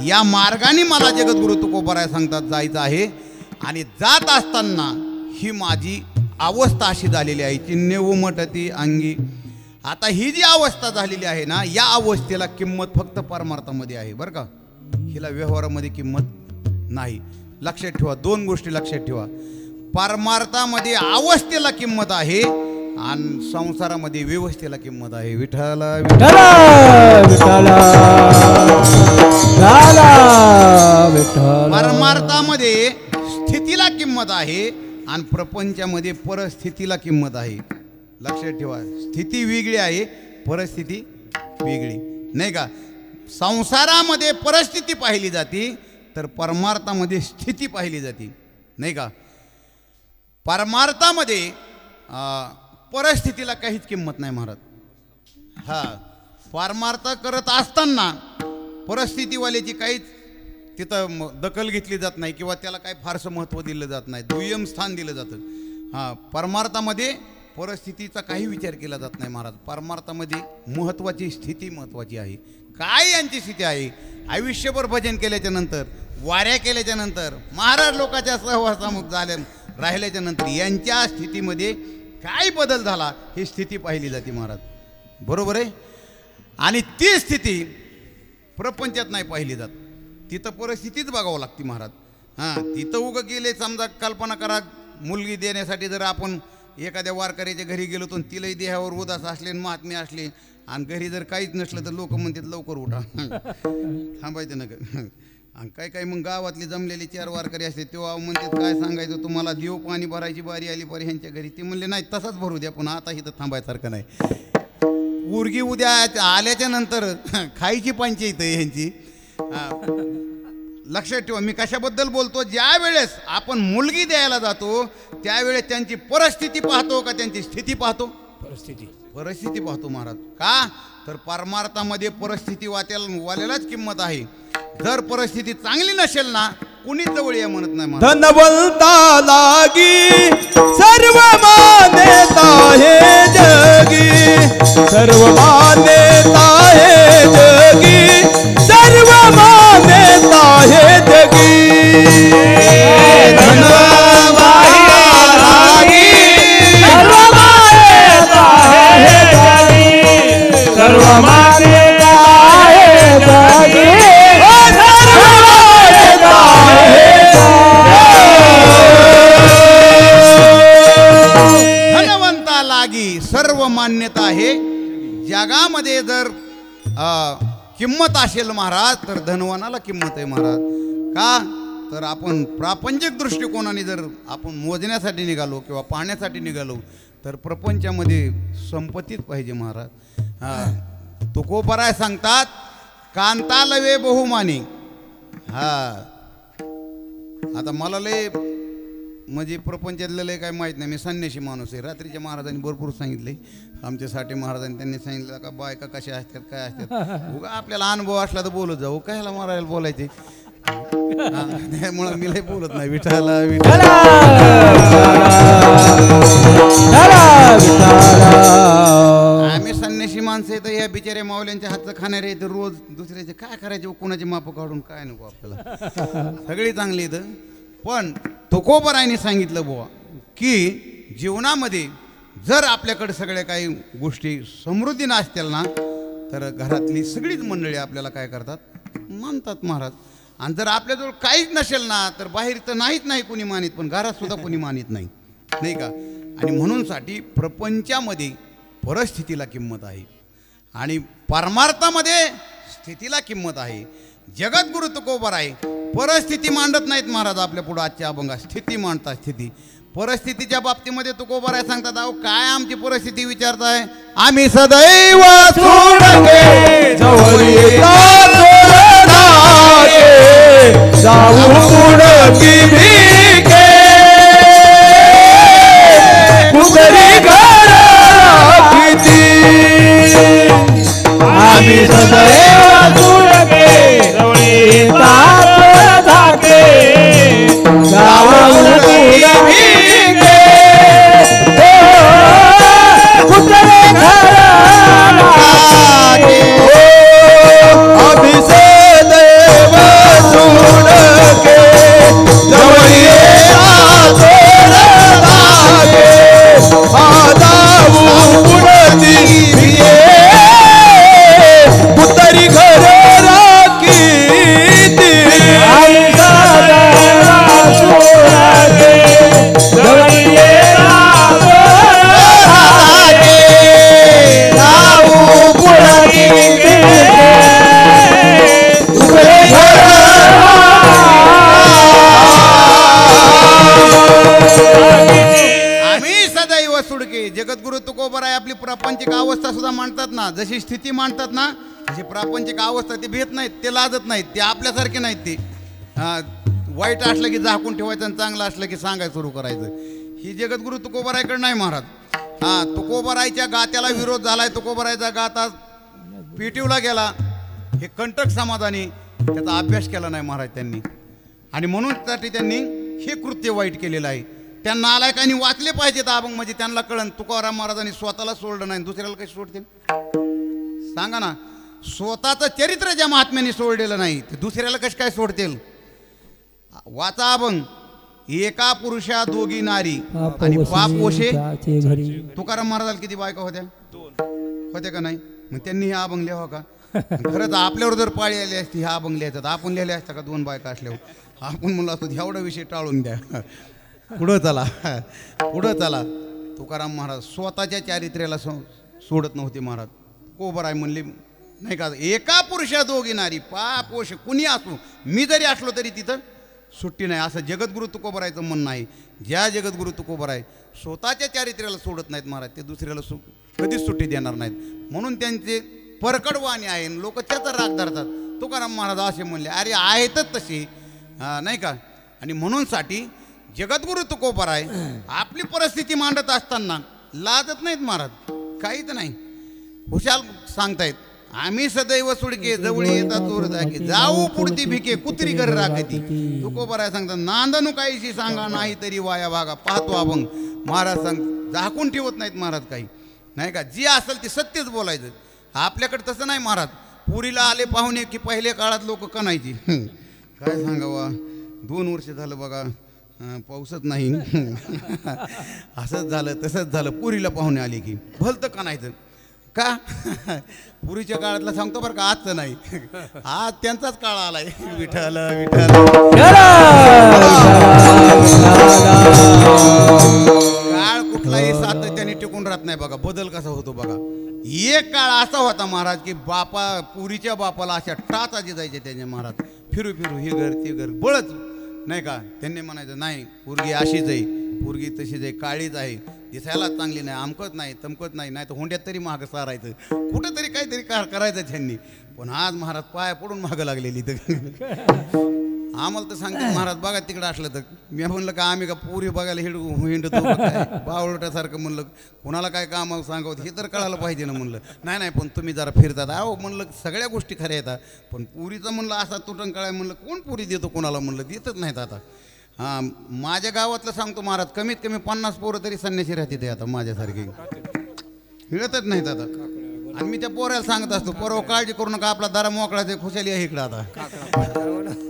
या मार्गाने मला जगद्गुरु तुकोबाराय सांगतात जायचं आहे. आणि जात असताना ही माझी अवस्था अशी झालेली आहे चिन्हे उमटती अंगी. आता ही जी अवस्था झालेली आहे ना या अवस्थेला किंमत फक्त परमार्थामध्ये आहे बरं का. हिला व्यवहारामध्ये किंमत नाही. लक्षात ठेवा, दोन गोष्टी लक्षात ठेवा. परमार्थामध्ये अवस्थेला किंमत आहे आणि संसारामध्ये व्यवस्थेला किंमत आहे. विठ्ठला विठ्ठला विठ्ठला विठ्ठला. परमार्थामध्ये स्थितीला किंमत आहे आणि प्रपंचामध्ये परिस्थितीला किंमत आहे. लक्षात ठेवा, स्थिती वेगळी आहे, परिस्थिती वेगळी नाही का. संसारामध्ये परिस्थिती पाहिली जाते तर परमार्थामध्ये स्थिती पाहिली जाते नाही का. परमार्थामध्ये परिस्थितीला काहीच किंमत नाही महाराज. हा, परमार्थ करत असताना परिस्थितीवाल्याची काहीच तिथं दखल घेतली जात नाही किंवा त्याला काही फारसं महत्त्व दिलं जात नाही, दुय्यम स्थान दिलं जातं. हां, परमार्थामध्ये परिस्थितीचा काही विचार केला जात नाही महाराज. परमार्थामध्ये महत्त्वाची स्थिती महत्त्वाची आहे. काय यांची स्थिती आहे? आयुष्यभर भजन केल्याच्या नंतर, वाऱ्या केल्याच्या नंतर, महाराज लोकांच्या सहवासामध्ये झाल्या राहिल्याच्या नंतर यांच्या स्थितीमध्ये काय बदल झाला ही स्थिती पाहिली जाते महाराज. बरोबर आहे. आणि ती स्थिती प्रपंचात नाही पाहिली जात. तिथं परिस्थितीच बघावं लागते महाराज. हां, तिथं उगं गेले समजा, कल्पना करा मुलगी देण्यासाठी जर आपण एखाद्या वारकऱ्याच्या घरी गेलो तर तिलाही देहावर उदास असले आणि महात्मे असले आणि घरी जर काहीच नसलं तर लोक म्हणतात लवकर उठा, थांबायचं नका. आणि काय काय मग गावातली जमलेली 4 वारकरी असते तेव्हा म्हणतात काय सांगायचं तुम्हाला, देव पाणी भरायची बारी आली पारी ह्यांच्या घरी. ते म्हणले नाही तसाच भरू द्या, पण आता इथं थांबायसारखं नाही. उर्गी उद्या आल्याच्या नंतर खायची पंचायत आहे ह्यांची. लक्षात ठेवा मी कशाबद्दल बोलतो. ज्या वेळेस आपण मुलगी द्यायला जातो त्यावेळेस त्यांची परिस्थिती पाहतो का त्यांची स्थिती पाहतो? परिस्थिती पाहतो महाराज. का तर परमार्थामध्ये परिस्थिती वाल्यालाच किंमत आहे. जर परिस्थिती चांगली नसेल ना कुणीच जवळ या म्हणत नाही महाराज. धनवंता लागी सर्व मान्यता हे जगी, सर्व मान्यता हे जगी, सर्व मान्यता हे जगी. धनवंता लागी सर्व मान्यता हे जगी, सर्व मान्यता हे जगी. धनवंता लागी सर्व मान्यता आहे. जगामध्ये जर किंमत असेल महाराज तर धनवानाला किंमत आहे महाराज. का तर आपण प्रापंचिक दृष्टिकोनाने जर आपण मोजण्यासाठी निघालो किंवा पाहण्यासाठी निघालो तर प्रपंचामध्ये संपत्तीच पाहिजे महाराज. तुकोबराय सांगतात कांता लवे बहुमानी. आता मला लय म्हणजे प्रपंचातलं लय काय माहीत नाही, मी संन्याशी माणूस आहे. रात्रीच्या महाराजांनी भरपूर सांगितले, आमच्या साठी महाराजांनी त्यांनी सांगितलं का बायका कशा असतात काय असतात. उगा आपल्याला अनुभव असला तर बोलत जाऊ, कायला मारायला बोलायचे. त्यामुळं मी लय बोलत नाही. विठ्ठला विठ्ठला आम्ही संन्याशी माणसं आहे तर या बिचाऱ्या माऊल्यांच्या हातचं खाणारे आहे तर रोज दुसऱ्याचे काय करायचे, कोणाचे माप काढून काय नको आपल्याला. सगळी चांगली इथं. पण तुकोबरायने सांगितलं बुवा की जीवनामध्ये जर आपल्याकडे सगळ्या काही गोष्टी समृद्धी नसतील ना तर घरातली सगळीच मंडळी आपल्याला काय करतात मानतात महाराज. आणि जर आपल्याजवळ काहीच नसेल ना तर बाहेर तर नाही कोणी मानित, पण घरात सुद्धा कोणी मानित नाही नाही का. आणि म्हणूनसाठी प्रपंचामध्ये परिस्थितीला किंमत आहे आणि परमार्थामध्ये स्थितीला किंमत आहे. जगद्गुरु तुकोबराय परिस्थिती मांडत नाहीत महाराज आपल्या पुढे आजच्या अभंगात, स्थिती मांडतात. स्थिती परिस्थितीच्या बाबतीमध्ये तुकोबराय सांगतात अहो काय आमची परिस्थिती विचारताय, आम्ही सदैव सोडके जाऊ पुढकी भिके कुठरी घर किती, आम्ही सदैव सोडके अभिषेक देव सुन के जवळी सुडके जगद्गुरु तुकोबराय आपली प्रापंचिक अवस्था सुद्धा मांडतात ना, जशी स्थिती मांडतात ना तशी प्रापंचिक अवस्था ते भेट नाहीत, ते लाजत नाहीत, ते आपल्यासारखे नाहीत. ते वाईट असलं की झाकून ठेवायचं आणि चांगलं असलं की सांगायला सुरू करायचं. ही जगद्गुरु तुकोबरायकडे नाही महाराज. तुकोबरायच्या गात्याला विरोध झालाय, तुकोबरायचा गाता पेटीवला गेला, हे कंटक समाधानी त्याचा अभ्यास केला नाही महाराज त्यांनी, आणि म्हणून साठी त्यांनी हे कृत्य वाईट केलेलं आहे. त्या नालायकांनी वाचले पाहिजेत अभंग, म्हणजे त्यांना कळण तुकाराम महाराजांनी स्वतःला सोडलं नाही, दुसऱ्याला कशी सोडतील सांगा ना. स्वतःचं चरित्र ज्या महात्म्याने सोडलेलं नाही ते दुसऱ्याला कशी काय सोडतील. वाचा अभंग. एका पुरुषा दोघी नारी आणि पाप ओशे. तुकाराम महाराजाला किती बायका होत्या होत्या का नाही, मग त्यांनी हे अभंग लिहावं का. खरंच आपल्यावर जर पाळी आली असती ह्या अभंग लिहायचं, आपण लिहिले असता का 2 बायका असल्यावर. आपण म्हणलं असतो एवढा विषय टाळून द्या, पुढं चला पुढं चला. तुकाराम महाराज स्वतःच्या चारित्र्याला सोडत नव्हते महाराज. कोबराय म्हणले नाही का, एका पुरुषा दोघी नारी पाप ओश कुणी असो, मी जरी असलो तरी तिथं सुट्टी नाही, असं जगद्गुरु तुकोबरायचं म्हणणं आहे. ज्या जगद्गुरु तुकोबराय स्वतःच्या चारित्र्याला सोडत नाहीत महाराज, ते दुसऱ्याला कधीच सुट्टी देणार नाहीत. म्हणून त्यांचे परकडवाणी आहे, लोक त्याचा राग धरतात. तुकाराम महाराज असे म्हणले, अरे आहेतच तसे नाही का. आणि म्हणून साठी जगद्गुरु तुकोबराय आपली परिस्थिती मांडत असताना लाजत नाहीत महाराज, काहीच नाही. हुशाल सांगतायत, आम्ही सदैव सुडके जवळ येतात चोर जागे, जाऊ पुढती भिके कुत्री कर राखती. तुकोबराय सांगतात, नांदणू काहीशी सांगा नाही तरी वाया भागा. पाहतो अभंग महाराज सांग, झाकून ठेवत नाहीत महाराज काही नाही का. जी असेल ते सत्यच बोलायचं. आपल्याकडे तसं नाही महाराज. पुरीला आले पाहुणे की पहिल्या काळात लोक कणायची. काय सांगावा, 2 वर्ष झालं बघा पाऊसच नाही. असंच झालं तसंच झालं. पुरीला पाहुणे आले की भलतं कणायचं का. पुरीच्या काळातला सांगतो बरं का, आजचं नाही, आज त्यांचाच काळ आलाय. विठ्ठल विठ्ठल. काळ कुठलाही सातत्याने टिकून राहत नाही बघा, बदल कसा होतो बघा. एक काळ असा होता महाराज की पुरीच्या बापाला अशा टाचाची जायचे त्याने महाराज, फिरू फिरू हे घर ते घर बळच नाही का. त्यांनी म्हणायचं नाही पोरगी अशीच आहे, पोरगी तशीच आहे, काळीच आहे, दिसायला चांगली नाही, अमकत नाही तमकत नाही, नाही तर हुंड्यात तरी मागं सारायचं, कुठंतरी काहीतरी करायचं त्यांनी. पण आज महाराज पाया पडून मागं लागलेली. तर आम्हाला तर सांगते महाराज बघा तिकडं असलं तर. मी म्हणलं का आम्ही का पुरी बघायला हिंडतो बावळटासारखं. म्हणलं कोणाला काय काम सांगावं हे तर कळायला पाहिजे ना. म्हणलं नाही नाही पण तुम्ही जरा फिरतात. अहो म्हणलं सगळ्या गोष्टी खऱ्या येतात, पण पुरीचं म्हणलं असा तुटंग कळाय. म्हणलं कोण पुरी देतो कोणाला, म्हणलं देतच नाहीत आता. माझ्या गावातलं सांगतो महाराज, कमीत कमी 50 पोरं तरी संन्यासी राहते ते आता माझ्यासारखी, मिळतच नाहीत आता. आणि मी त्या पोऱ्याला सांगत असतो, पोरं काळजी करू नका, आपला दारा मोकळायचं, खुशाली आहे इकडं आता.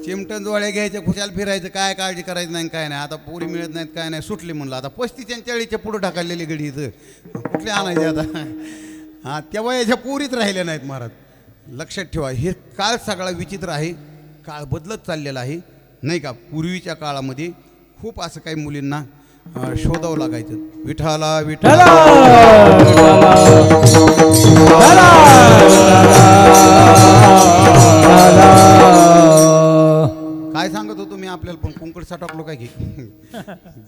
चिमटन जोड्या घ्यायचे, खुशाल फिरायचं, काय काळजी करायचं नाही काय नाही. आता पोरी मिळत नाहीत काय नाही, सुटली म्हणलं. आता 35 आणि 40च्या पुढं ढकललेली गडी इथं कुठले आणायचे आता. तेव्हा याच्या पोरीच राहिल्या नाहीत महाराज. लक्षात ठेवा, हे काळ सगळा विचित्र आहे, काळ बदलत चाललेला आहे नाही का. पूर्वीच्या काळामध्ये खूप असं काही मुलींना शोधावं लागायचं. विठाला विठाला काय सांगत होतो मी आपल्याला, पण कुंकड टाकलो काय की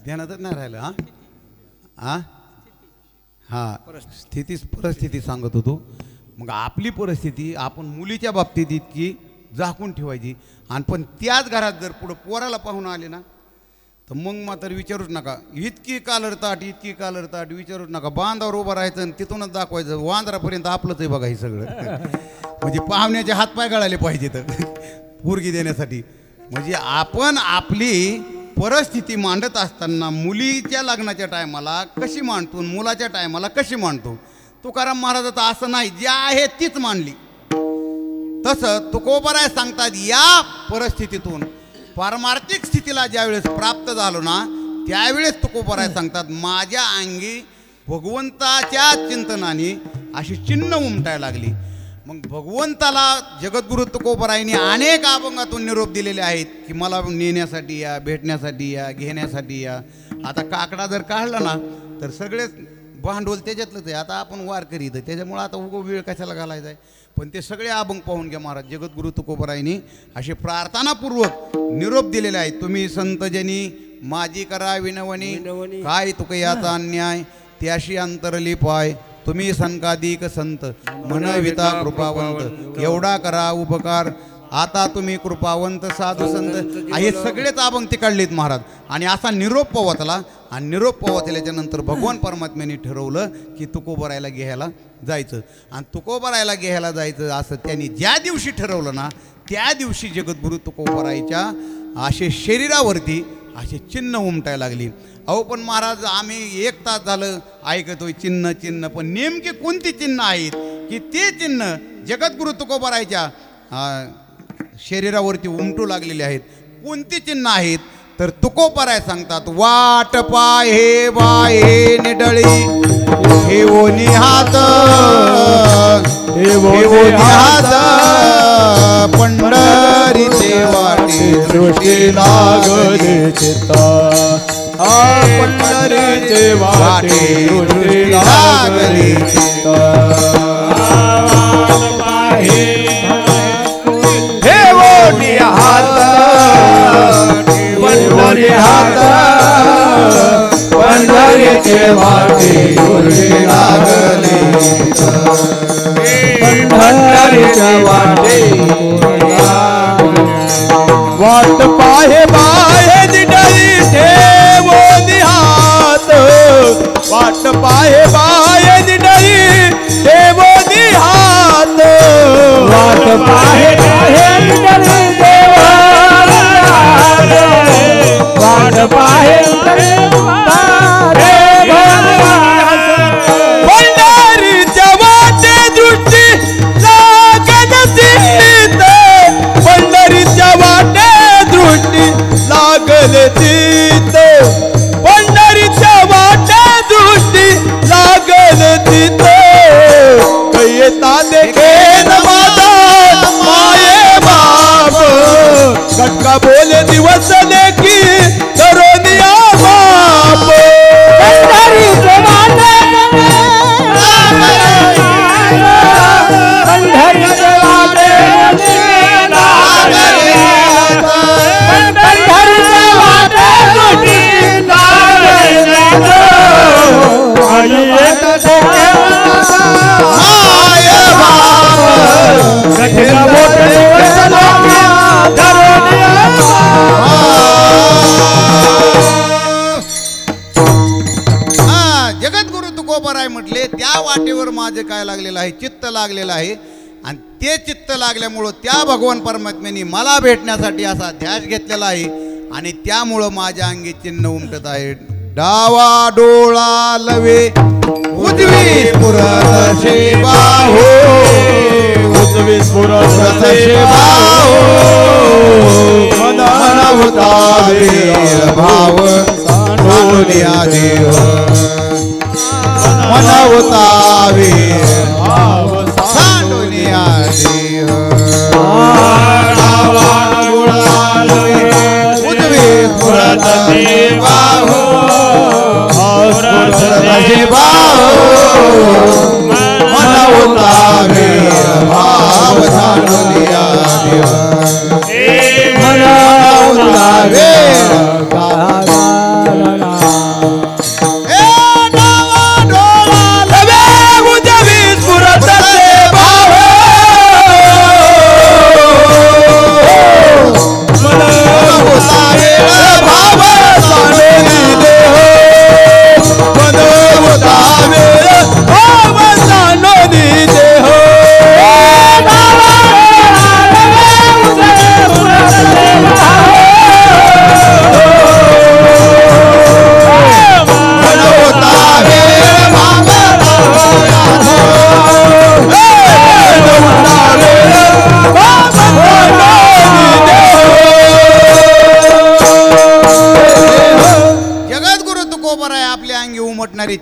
ध्यानातच नाही राहिलं. परिस्थिती सांगत होतो. मग आपली परिस्थिती आपण मुलीच्या बाबतीत इतकी झाकून ठेवायची, आणि पण त्याच घरात जर पुढं पोराला पाहून आले ना तर मग मात्र विचारूच नका. इतकी कालर ताट विचारूच नका. बांधावर उभं राहायचं आणि तिथूनच दाखवायचं वांद्रापर्यंत आपलंच आहे बघा हे सगळं. म्हणजे पाहुण्याचे हातपाय गळाले पाहिजेत पोरगी देण्यासाठी. म्हणजे आपण आपली परिस्थिती मांडत असताना मुलीच्या लग्नाच्या टायमाला कशी मांडतो, मुलाच्या टायमाला कशी मांडतो. तुकाराम महाराजाचं असं नाही, जे आहे तीच मांडली. तसं तुकोबराय सांगतात, या परिस्थितीतून पारमार्थिक स्थितीला ज्यावेळेस प्राप्त झालो ना त्यावेळेस तुकोबराय सांगतात, माझ्या अंगी भगवंताच्या चिंतनाने अशी चिन्ह उमटायला लागली. मग भगवंताला जगद्गुरु तुकोबरायने अनेक अभंगातून निरोप दिलेले आहेत की मला नेण्यासाठी या, भेटण्यासाठी या, घेण्यासाठी या. आता काकडा जर काढला ना तर सगळेच भांडवल त्याच्यातलंच आहे. आता आपण वारकरी इथं त्याच्यामुळं आता उगो वेळ कशाला घालायचा आहे. पण ते सगळे अभंग पाहून घ्या महाराज. जगद्गुरु तुकोबरायने असे प्रार्थनापूर्वक निरोप दिलेले आहेत. तुम्ही संतजनी माझी करा विनवणी, काय तुक याचा अन्याय, त्याशी अंतरली पाय तुम्ही संकादिक संत म्हणविता कृपावंत एवढा करा उपकार आता तुम्ही कृपावंत साधू संत हे सगळेच अभंग ते काढलेत महाराज. आणि असा निरोप पोवतला आणि निरोप पोवतल्याच्या नंतर भगवान परमात्म्याने ठरवलं की तुकोबरायला घ्यायला जायचं. आणि तुकोबरायला घ्यायला जायचं असं त्यांनी ज्या दिवशी ठरवलं ना त्या दिवशी जगद्गुरु तुकोबरायच्या असे शरीरावरती असे चिन्ह उमटायला लागली. अहो पण महाराज आम्ही 1 तास झालं ऐकतोय चिन्ह चिन्ह, पण नेमके कोणती चिन्ह आहेत की ते चिन्ह जगद्गुरु तुकोबरायच्या शरीरावरती उमटू लागलेले आहेत. कोणती चिन्ह आहेत तर तुकोबराय सांगतात वाट पाय हे बाय हे निडळी हे ओनी हात हे ओनी हात पंढरीचे वाटे दृष्टी लागले चित्ता पंढरीचे वाटे दृष्टी लागले चित्ता हे ओढी हात पंढरी हात पंढरीचे वाटे दृष्टी लागले पंढरीच्या वाटे वाट पाहे बाहे निडळी ठेवो निहात वाट पाहे बाहे निडळी ठेवो निहात वाट पाहे बाहे निडळी ठेवो वाट पाहे पंढरीच्या वाटे दृष्टी लागत सीत पंढरीच्या वाटे दृष्टी लागले चित्त पंढरीच्या वाटे दृष्टी लागले चित्त येता देखे माझा माये बाप कटका बोले दिवस देखी करोनिया बाप पंढरीच्या वाटे पंढरीच्या वाटे जगद्गुरु तुकोबराय म्हटले त्या वाटेवर माझे काय लागलेलं आहे चित्त लागलेलं आहे. आणि ते चित्त लागल्यामुळं त्या भगवान परमात्म्याने मला भेटण्यासाठी असा ध्यास घेतलेला आहे. आणि त्यामुळं माझ्या अंगी चिन्ह उमटत आहे. डावा डोळा लवे उजवी पुरत सेवा हो उजवी पुरत सेवा हो मनवतावे भाव सांडोनिया देव मनवतावे भाव सांडोनिया देव उजवी पुरत सेवा हो सेवा मनवतावे भाव सांडोनिया देव मनवतावे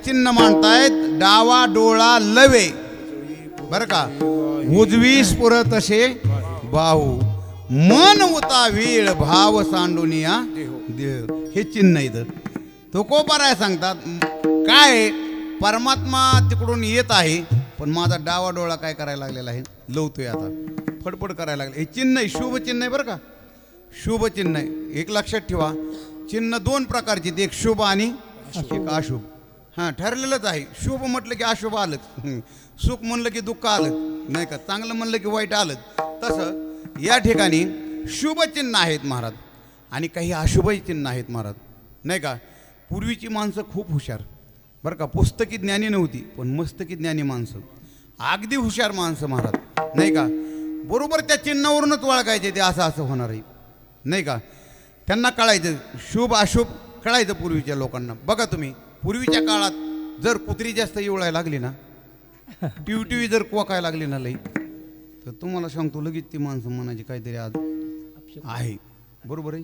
चिन्ह मांडतायत. डावा डोळा लवे बर का उजवी स्फुरत असे बाहू मन उता वीळ भाव सांडुनिया देव हे चिन्ह इथं तुकोबराय सांगतात. काय परमात्मा तिकडून येत आहे पण माझा डावा डोळा काय करायला लागलेला आहे लवतोय आता फडफड करायला लागले. हे चिन्ह आहे शुभ चिन्ह आहे बरं का शुभ चिन्ह आहे. एक लक्षात ठेवा चिन्ह 2 प्रकारचे एक शुभ आणि एक अशुभ. हां ठरलेलंच आहे. शुभ म्हटलं की अशुभ आलं, सुख म्हणलं की दुःख आलं नाही का, चांगलं म्हणलं की वाईट आलं. तसं या ठिकाणी शुभ चिन्ह आहेत महाराज आणि काही अशुभही चिन्ह आहेत महाराज नाही का. पूर्वीची माणसं खूप हुशार बरं का, पुस्तकी ज्ञानी नव्हती पण मस्तकी ज्ञानी माणसं, अगदी हुशार माणसं महाराज नाही का. बरोबर त्या चिन्हावरूनच ओळखायचे ते असं असं होणार आहे नाही का. त्यांना कळायचं शुभ अशुभ कळायचं पूर्वीच्या लोकांना. बघा तुम्ही पूर्वीच्या काळात जर कुत्री जास्त येवळायला लागली ना, टिवटिवी जर कोकायला लागली ना लई, तर तुम्हाला सांगतो लगेच ती माणसं म्हणायची काहीतरी आज आहे. बरोबर आहे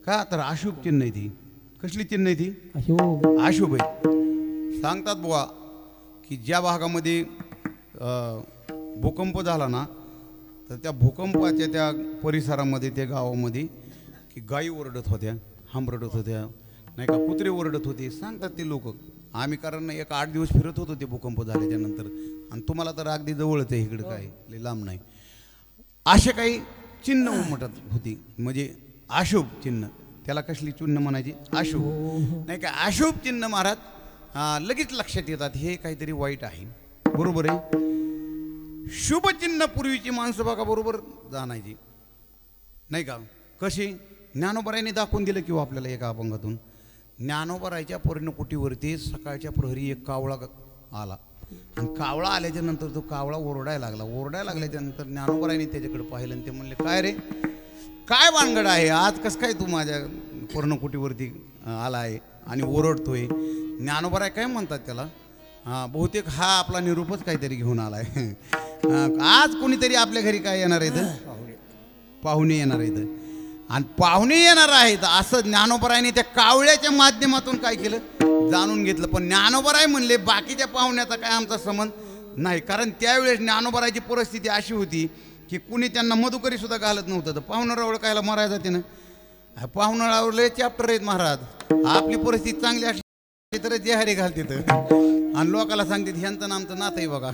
का. तर अशुभ चिन्ह आहे ती. कसली चिन्ह आहे ती. अशुभ आहे. सांगतात बुवा की ज्या भागामध्ये भूकंप झाला ना, तर त्या भूकंपाच्या त्या परिसरामध्ये त्या गावामध्ये की गायी ओरडत होत्या, हांबरडत होत्या नाही का, कुत्रे ओरडत होते. सांगतात ते लोक. आम्ही कारण एक 8 दिवस फिरत होतो ते भूकंप झाल्याच्या नंतर, आणि तुम्हाला तर अगदी जवळच आहे इकडं, काय लई लांब नाही. असे काही चिन्ह उमटत होती म्हणजे अशुभ चिन्ह. त्याला कसली चिन्ह म्हणायची. अशुभ नाही का. अशुभ चिन्ह महाराज लगेच लक्षात येतात हे काहीतरी वाईट आहे. बरोबर आहे. शुभ चिन्ह पूर्वीची माणसं बघा बरोबर जाणायची नाही का. कशी ज्ञानोबरायांनी दाखवून दिलं किंवा आपल्याला एका अभंगातून. ज्ञानोबरायच्या पर्णकुटीवरती सकाळच्या प्रहरी एक कावळा आला, आणि कावळा आल्याच्या नंतर तो कावळा ओरडायला लागल्याच्या नंतर ज्ञानोबरायांनी त्याच्याकडे पाहिलं आणि ते म्हणले काय रे, काय भानगड आहे आज, कसं काय तू माझ्या पर्णकुटीवरती आला आहे आणि ओरडतोय. ज्ञानोबराय काय म्हणतात त्याला, बहुतेक हा आपला निरूपच काहीतरी घेऊन आला आहे. आज कोणीतरी आपल्या घरी काय येणार आहेत, पाहुणे येणार आहेत, आणि पाहुणे येणार आहेत असं ज्ञानोबरायने त्या कावळ्याच्या माध्यमातून काय केलं जाणून घेतलं. पण ज्ञानोबराय म्हणले बाकीच्या पाहुण्याचा काय आमचा संबंध नाही, कारण त्यावेळेस ज्ञानोबरायची परिस्थिती अशी होती की कुणी त्यांना मधुकरी सुद्धा घालत नव्हतं. तर पाहुणरावळ कायला मरायला जाते ना, पाहुणरावळ लय चॅप्टर आहेत महाराज. आपली परिस्थिती चांगली असली तर जे हरी घालते तर, आणि लोकाला सांगते ह्यांचं नामचं नातं आहे बघा,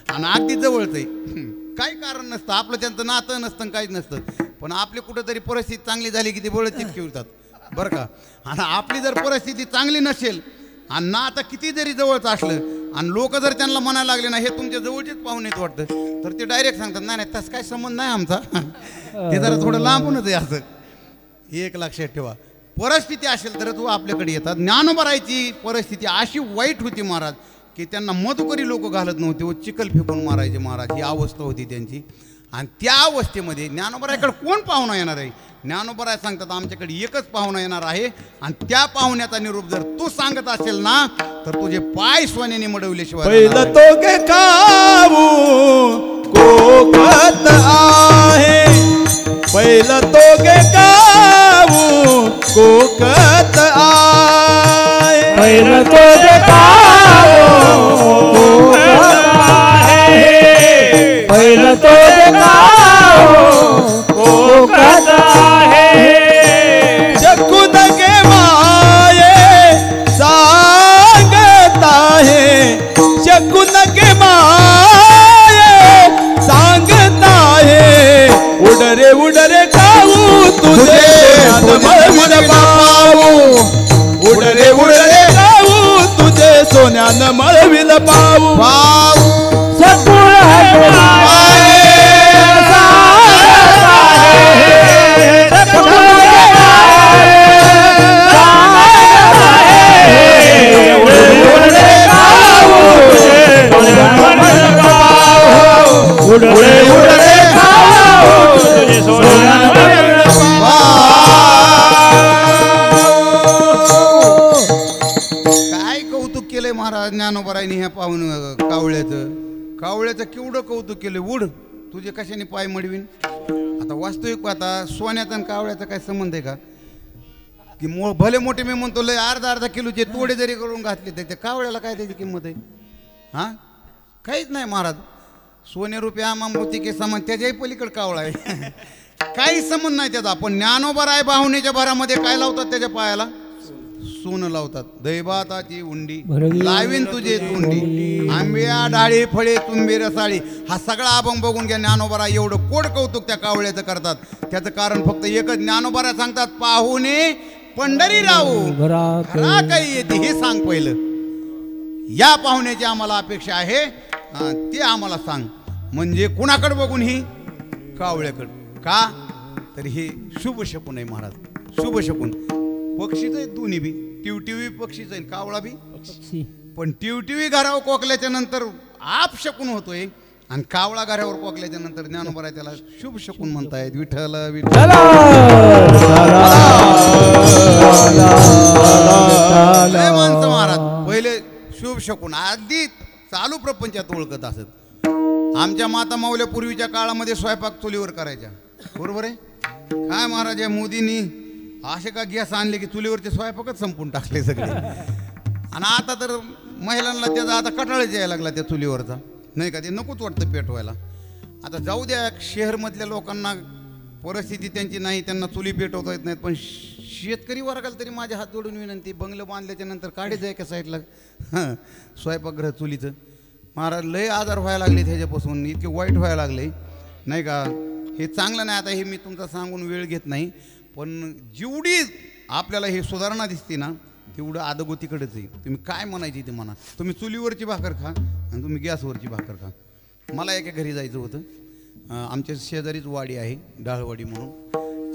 आणि अगदी जवळचं आहे. काही कारण नसतं, आपलं त्यांचं नातं नसतं काहीच नसतं, पण आपली कुठंतरी परिस्थिती चांगली झाली की ते बळच चिटके होतात बरं का. आणि आपली जर परिस्थिती चांगली नसेल आणि नातं किती जरी जवळचं असलं आणि लोक जर त्यांना म्हणायला लागले ना हे तुमच्या जवळचेच पाहुणेच वाटतं, तर ते डायरेक्ट सांगतात नाही नाही तसं काय संबंध नाही आमचा, ते जरा थोडं लांबूनच आहे. असं एक लक्षात ठेवा. परिस्थिती असेल तर तू आपल्याकडे येतात. ज्ञानोबरायची परिस्थिती अशी वाईट होती महाराज की त्यांना मधुकरी लोक घालत नव्हते व चिखल फेकून मारायचे महाराज, ही अवस्था होती त्यांची. आणि त्या अवस्थेमध्ये ज्ञानोबरायकडे कोण पाहुणा येणार आहे. ज्ञानोबराय सांगतात आमच्याकडे एकच पाहुणा येणार आहे, आणि त्या पाहुण्याचा निरूप जर तू सांगत असेल ना तर तुझे पाय सोन्याने मडवल्याशिवाय. पहिलं तो गे काऊ कोकत आहे, पहिलं तो गे काऊ कोकत आहे, पहिलं तो गे काऊ कोकत आहे, पहिलं तो गे काऊ कोकत आहे. जगून गे माये सांगत आहे, जगून गे माये सांगत आहे. उडरे उडरे काऊ तुझे मळविल पाऊ, उडरे उडरे काऊ तुझे सोन्यानं मळविल पाऊ. सकुळ काय कौतुक केलंय महाराज ज्ञानोबरायने ह्या पाहून कावळ्याचं केवढं कौतुक केलं. उड तुझे कशाने पाय मडवीन. आता वास्तविक आता सोन्याचा आणि कावळ्याचा काय संबंध आहे का की भले मोठे मी म्हणतो लय अर्धा किलोचे तोडे जरी करून घातले तर त्या कावळ्याला काय त्याची किंमत आहे. हां काहीच नाही महाराज. सोने रुपया मामृती के समान त्याच्याही पलीकडे कावळा आहे. काही संबंध नाही त्याचा. पण ज्ञानोबराय बाहुनीच्या भरामध्ये काय लावतात त्याच्या पायाला सोनं लावतात. दैवाताची उंडी लावीन तुझे तोंडी, आंबिया डाळी फळे तुंबे रसाळी. हा सगळा अभंग बघून घ्या. ज्ञानोबराय एवढं कोड कौतुक त्या कावळ्याचं करतात. त्याचं कारण फक्त एकच. ज्ञानोबराय सांगतात पाहुणे पंढरीराव घरात घरा काही येते हे सांग पहिलं. या पाहुण्याची आम्हाला अपेक्षा आहे, ते आम्हाला सांग. म्हणजे कुणाकडे बघून ही कावळ्याकडं का तर हे शुभ शकून आहे महाराज. शुभ शकून पक्षीच आहे दोन्ही बी. टिवटिवी पक्षीच आहे, कावळा बी. पण टिवटिवी घरावर कोकल्याच्या नंतर आप शकून होतोय आणि कावळा घरावर कोकल्याच्या नंतर ज्ञानोबा आहे त्याला शुभ शकून म्हणतायत. विठ्ठल विठ्ठल. माणसं महाराज पहिले शुभ शकून अगदी चालू प्रपंचात ओळखत असत. आमच्या माता माऊल्या पूर्वीच्या काळामध्ये स्वयंपाक चुलीवर करायच्या, बरोबर आहे. काय महाराज या मोदींनी असे का गॅस आणले की चुलीवरचे स्वयंपाकच संपून टाकले सगळे. आणि आता तर महिलांना त्याचा आता कटाळच यायला लागला त्या चुलीवरचा, नाही का. ते नकोच वाटतं पेटवायला. आता जाऊ द्या, शहरमधल्या लोकांना परिस्थिती त्यांची नाही, त्यांना चुली पेटवता येत नाहीत. पण शेतकरी वर्गाला तरी माझ्या हात जोडून विनंती, बंगलं बांधल्याच्या नंतर काढे जाय का साईडला स्वयंपाकगृह चुलीचं. महाराज लय आजार व्हायला लागले त्याच्यापासून, इतके वाईट व्हायला लागले नाही का. हे चांगलं नाही. आता हे मी तुमचा सांगून वेळ घेत नाही, पण जेवढी आपल्याला हे सुधारणा दिसते ना तेवढं अधोगतीकडेच आहे. तुम्ही काय म्हणायची ते म्हणा. तुम्ही चुलीवरची भाकर खा आणि तुम्ही गॅसवरची भाकर खा. मला एका घरी जायचं होतं, आमच्या शेजारीच वाडी आहे डाळवाडी म्हणून,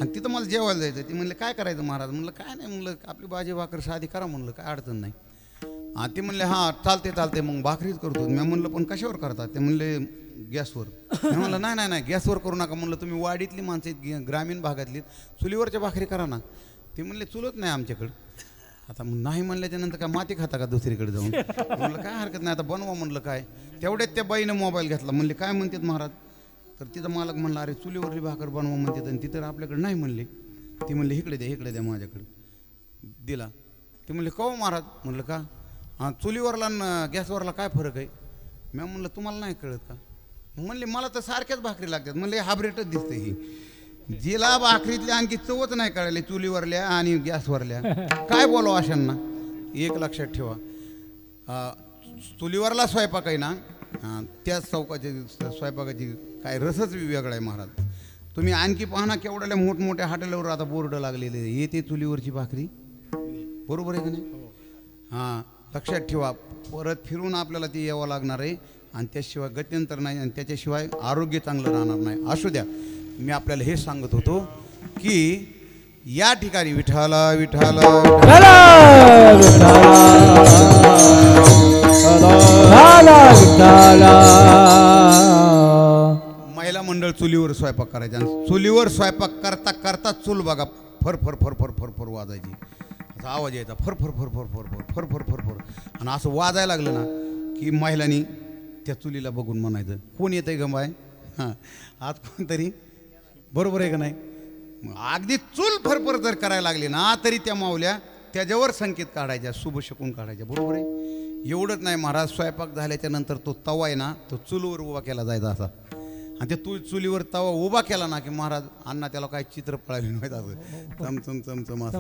आणि तिथं मला जेवायला जायचं. ते म्हणले काय करायचं महाराज. म्हणलं काय नाही, म्हणलं आपली भाजी भाकर साधी करा, म्हणलं काय अडचण नाही. ते म्हणले हां चालते मग भाकरीच करतो. मी म्हणलं पण कशावर करतात. ते म्हणले गॅसवर. मी म्हणलं नाही नाही गॅसवर करू नका. म्हणलं तुम्ही वाडीतली माणसं आहेत, ग्रामीण भागातली, चुलीवरच्या भाकरी करा ना. ते म्हणले चुलत नाही आमच्याकडं. आता नाही म्हणल्याच्या नंतर काय माती खाता का दुसरीकडे जाऊन. म्हणलं काय हरकत नाही, आता बनवा. म्हणलं काय. तेवढ्यात त्या बाईनं मोबाईल घेतला. म्हणले काय म्हणतात महाराज. तर तिथं मालक म्हणला अरे चुलीवरली भाकर बनवा म्हणतात आणि तिथं आपल्याकडे नाही म्हणले. ती म्हणले इकडे द्या माझ्याकडे. दिला. ते म्हणले का महाराज. म्हणलं का. हां चुलीवरला आणि गॅसवरला काय फरक आहे. मी म्हणलं तुम्हाला नाही कळत का. म्हणले मला तर सारख्याच भाकरी लागतात. म्हणले हायब्रिडच दिसते ही. जिला भाकरीतल्या आणखी चवच नाही कळाली चुलीवरल्या आणि गॅसवरल्या. काय बोलाव अशांना. एक लक्षात ठेवा, चुलीवरला स्वयंपाक आहे ना त्याच चौकाची स्वयंपाकाची काय रसच वेगळा आहे महाराज. तुम्ही आणखी पाहना केवढ्या मोठमोठ्या हॉटेलवर आता बोर्ड लागलेले येते चुलीवरची भाकरी, बरोबर आहे का नाही. हां लक्षात ठेवा, परत फिरून आपल्याला ती यावं लागणार आहे आणि त्याशिवाय गत्यंतर नाही आणि त्याच्याशिवाय आरोग्य चांगलं राहणार नाही. असू द्या, मी आपल्याला हे सांगत होतो की या ठिकाणी विठाला विठाला महिला मंडळ चुलीवर स्वयंपाक करायचा आणि चुलीवर स्वयंपाक करता करता चूल बघा फर फर फर फर फर फर वाजायची. असा आवाज यायचा फर फर फर फर फर फर फर फर फर फर. आणि असं वाजायला लागलं ना की महिलांनी त्या चुलीला बघून म्हणायचं कोण येतं आहे गंबाय. हां आज कोणतरी, बरोबर आहे का नाही. अगदी चूल फरफर जर करायला लागली ना तरी त्या माऊल्या त्याच्यावर संकेत काढायच्या, शुभ शकून काढायच्या, बरोबर आहे. एवढंच नाही महाराज, स्वयंपाक झाल्याच्या नंतर तो तवा आहे ना तो चुलीवर उभा केला जायचा असा. आणि ते चुलीवर तवा उभा केला ना की महाराज अण्णा त्याला काय चित्र पळाली नव्हतं असं चमचम चमचम असं.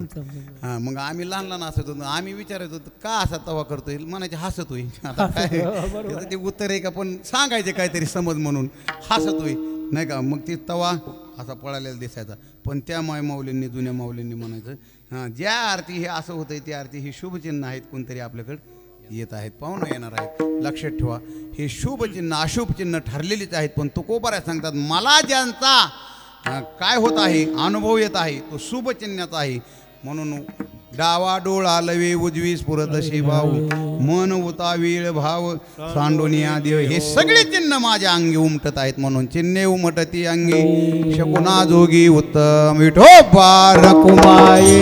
हां मग आम्ही लहान लहान असत होतो, आम्ही विचारत होतो का असा तवा करतोय. म्हणायचे हसत होई. आता काय त्याचं ते उत्तर आहे का, पण सांगायचे काहीतरी समज म्हणून हसत होई नाही का. मग ते तवा असा पळालेला दिसायचा. पण त्या माऊलींनी जुन्या माऊलींनी म्हणायचं हां ज्या आरती हे असं होतंय त्या आरती ही शुभचिन्ह आहेत, कोणतरी आपल्याकडं येत आहेत, पाहुणं येणार आहेत. लक्षात ठेवा, हे शुभचिन्ह अशुभचिन्ह ठरलेलीच आहेत. पण तुकोबाऱ्या सांगतात मला ज्यांचा काय होत आहे अनुभव येत आहे तो शुभचिन्हाचा आहे. म्हणून डावा डोळा लवे उजवी स्फुरदशी भाऊ मन उता वीळ भाव सांडोनिया देव हे सगळे चिन्ह माझ्या अंगी उमटत आहेत. म्हणून चिन्हे उमटती अंगी शकुना जोगी उत्तम विठोबार कुमाये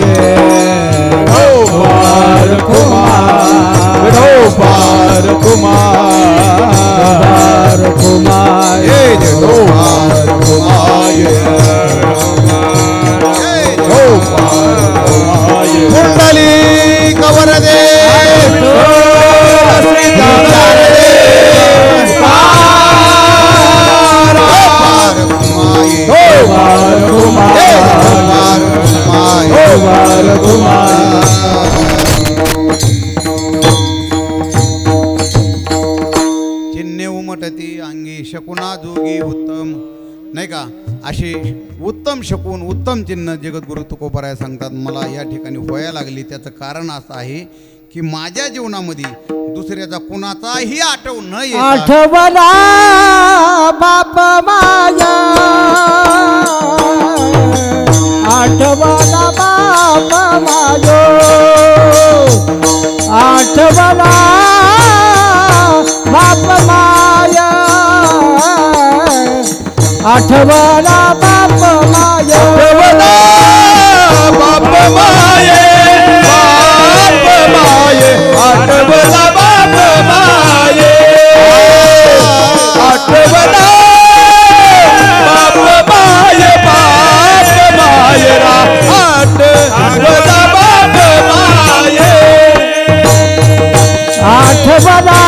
विठोबार कुमार विठोबार कुमार कुमार विठोबार कुंडली कवर दे चिन्हे उमटती अंगी शकुना जोगी उत्तम नाही का अशी उत्तम शकून उत्तम चिन्ह जगद्गुरु तुकोबाराय सांगतात मला या ठिकाणी व्हायला लागली. त्याचं कारण असं आहे की माझ्या जीवनामध्ये दुसऱ्याचा कुणाचाही आठव न येता आठवला बाप माया, आठवला बाप मायो, आठवला बाप माया, आठवला बाप माया, बाप माये, बाप माये, आठवला बाप माये, आठवला बाप माये, बाप माये रा, आठवला बाप माये, आठवला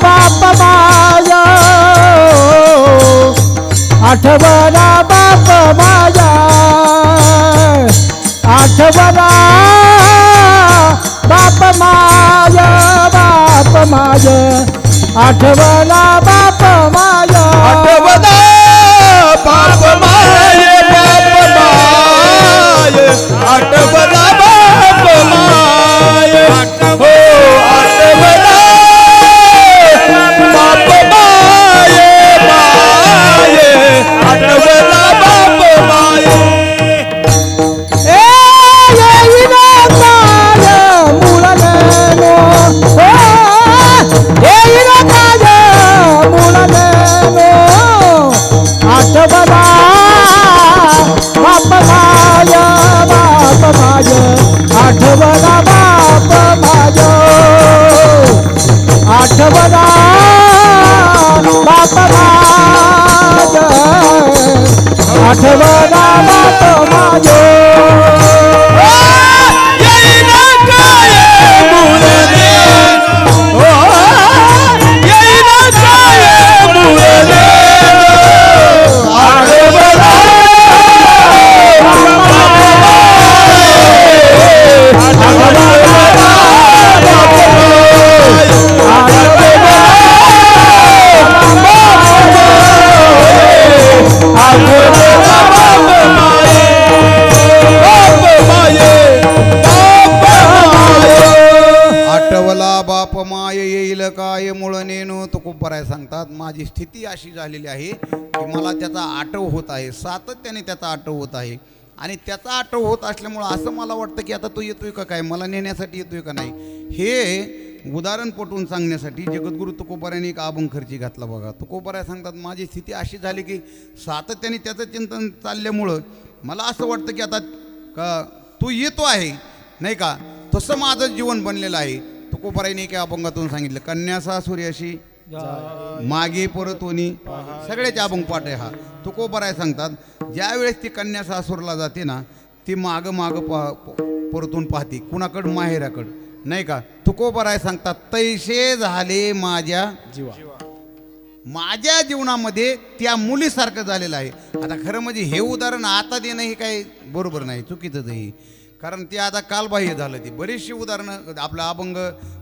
बाप माया, आठवला बाप माया, आठवला बाप माया, बाप माया, आठवला बाप माया, आठवला बाप माये, बाप माये, आठवला बाप माये, हो आठवला बाप माये, माये, आठवला बाप माये. ए येईन काय मुळनेनो, ओ येईन काय मुळनेनो, आठवला बाप माया, बाप माया, आठवला बाप माया, आठवला बाप माया, आठवला बाप माया. येईन काय मुळने, हो येईन काय मुळने, आठवला आठवला बाप माय येईल काय मुळ नेनो तुकोबाराय सांगतात माझी स्थिती अशी झालेली आहे की मला त्याचा आठव होत आहे, सातत्याने त्याचा आठव होत आहे. आणि त्याचा आठव होत असल्यामुळं असं मला वाटतं की आता तो येतोय का काय, मला नेण्यासाठी येतोय का नाही. हे उदाहरण पटवून सांगण्यासाठी जगद्गुरु तुकोबारायांनी एक अभंग खर्ची घातला बघा. तुकोबाराय सांगतात माझी स्थिती अशी झाली की सातत्याने त्याचं चिंतन चालल्यामुळं मला असं वाटतं की आता का तू येतो आहे नाही का, तसं माझं जीवन बनलेलं आहे. तुकोबारायांनी एका अभंगातून सांगितलं कन्यासा सूर्याशी मागे परतोनी, सगळ्याचे अभंग पाठ आहे हा. तुकोबाराय सांगतात ज्या वेळेस ती कन्या सासूरला जाते ना ती माग माग परतून पाहते कुणाकडं, माहेराकडं नाही का. तुकोबाराय सांगतात तैसे झाले माझ्या माझ्या जीवनामध्ये त्या मुलीसारखं झालेलं आहे. आता खरं म्हणजे हे उदाहरण आता देणं हे काही बरोबर नाही, चुकीचंच आहे. कारण ते आता कालबाह्य झालं. ते बरीचशी उदाहरणं आपलं अभंग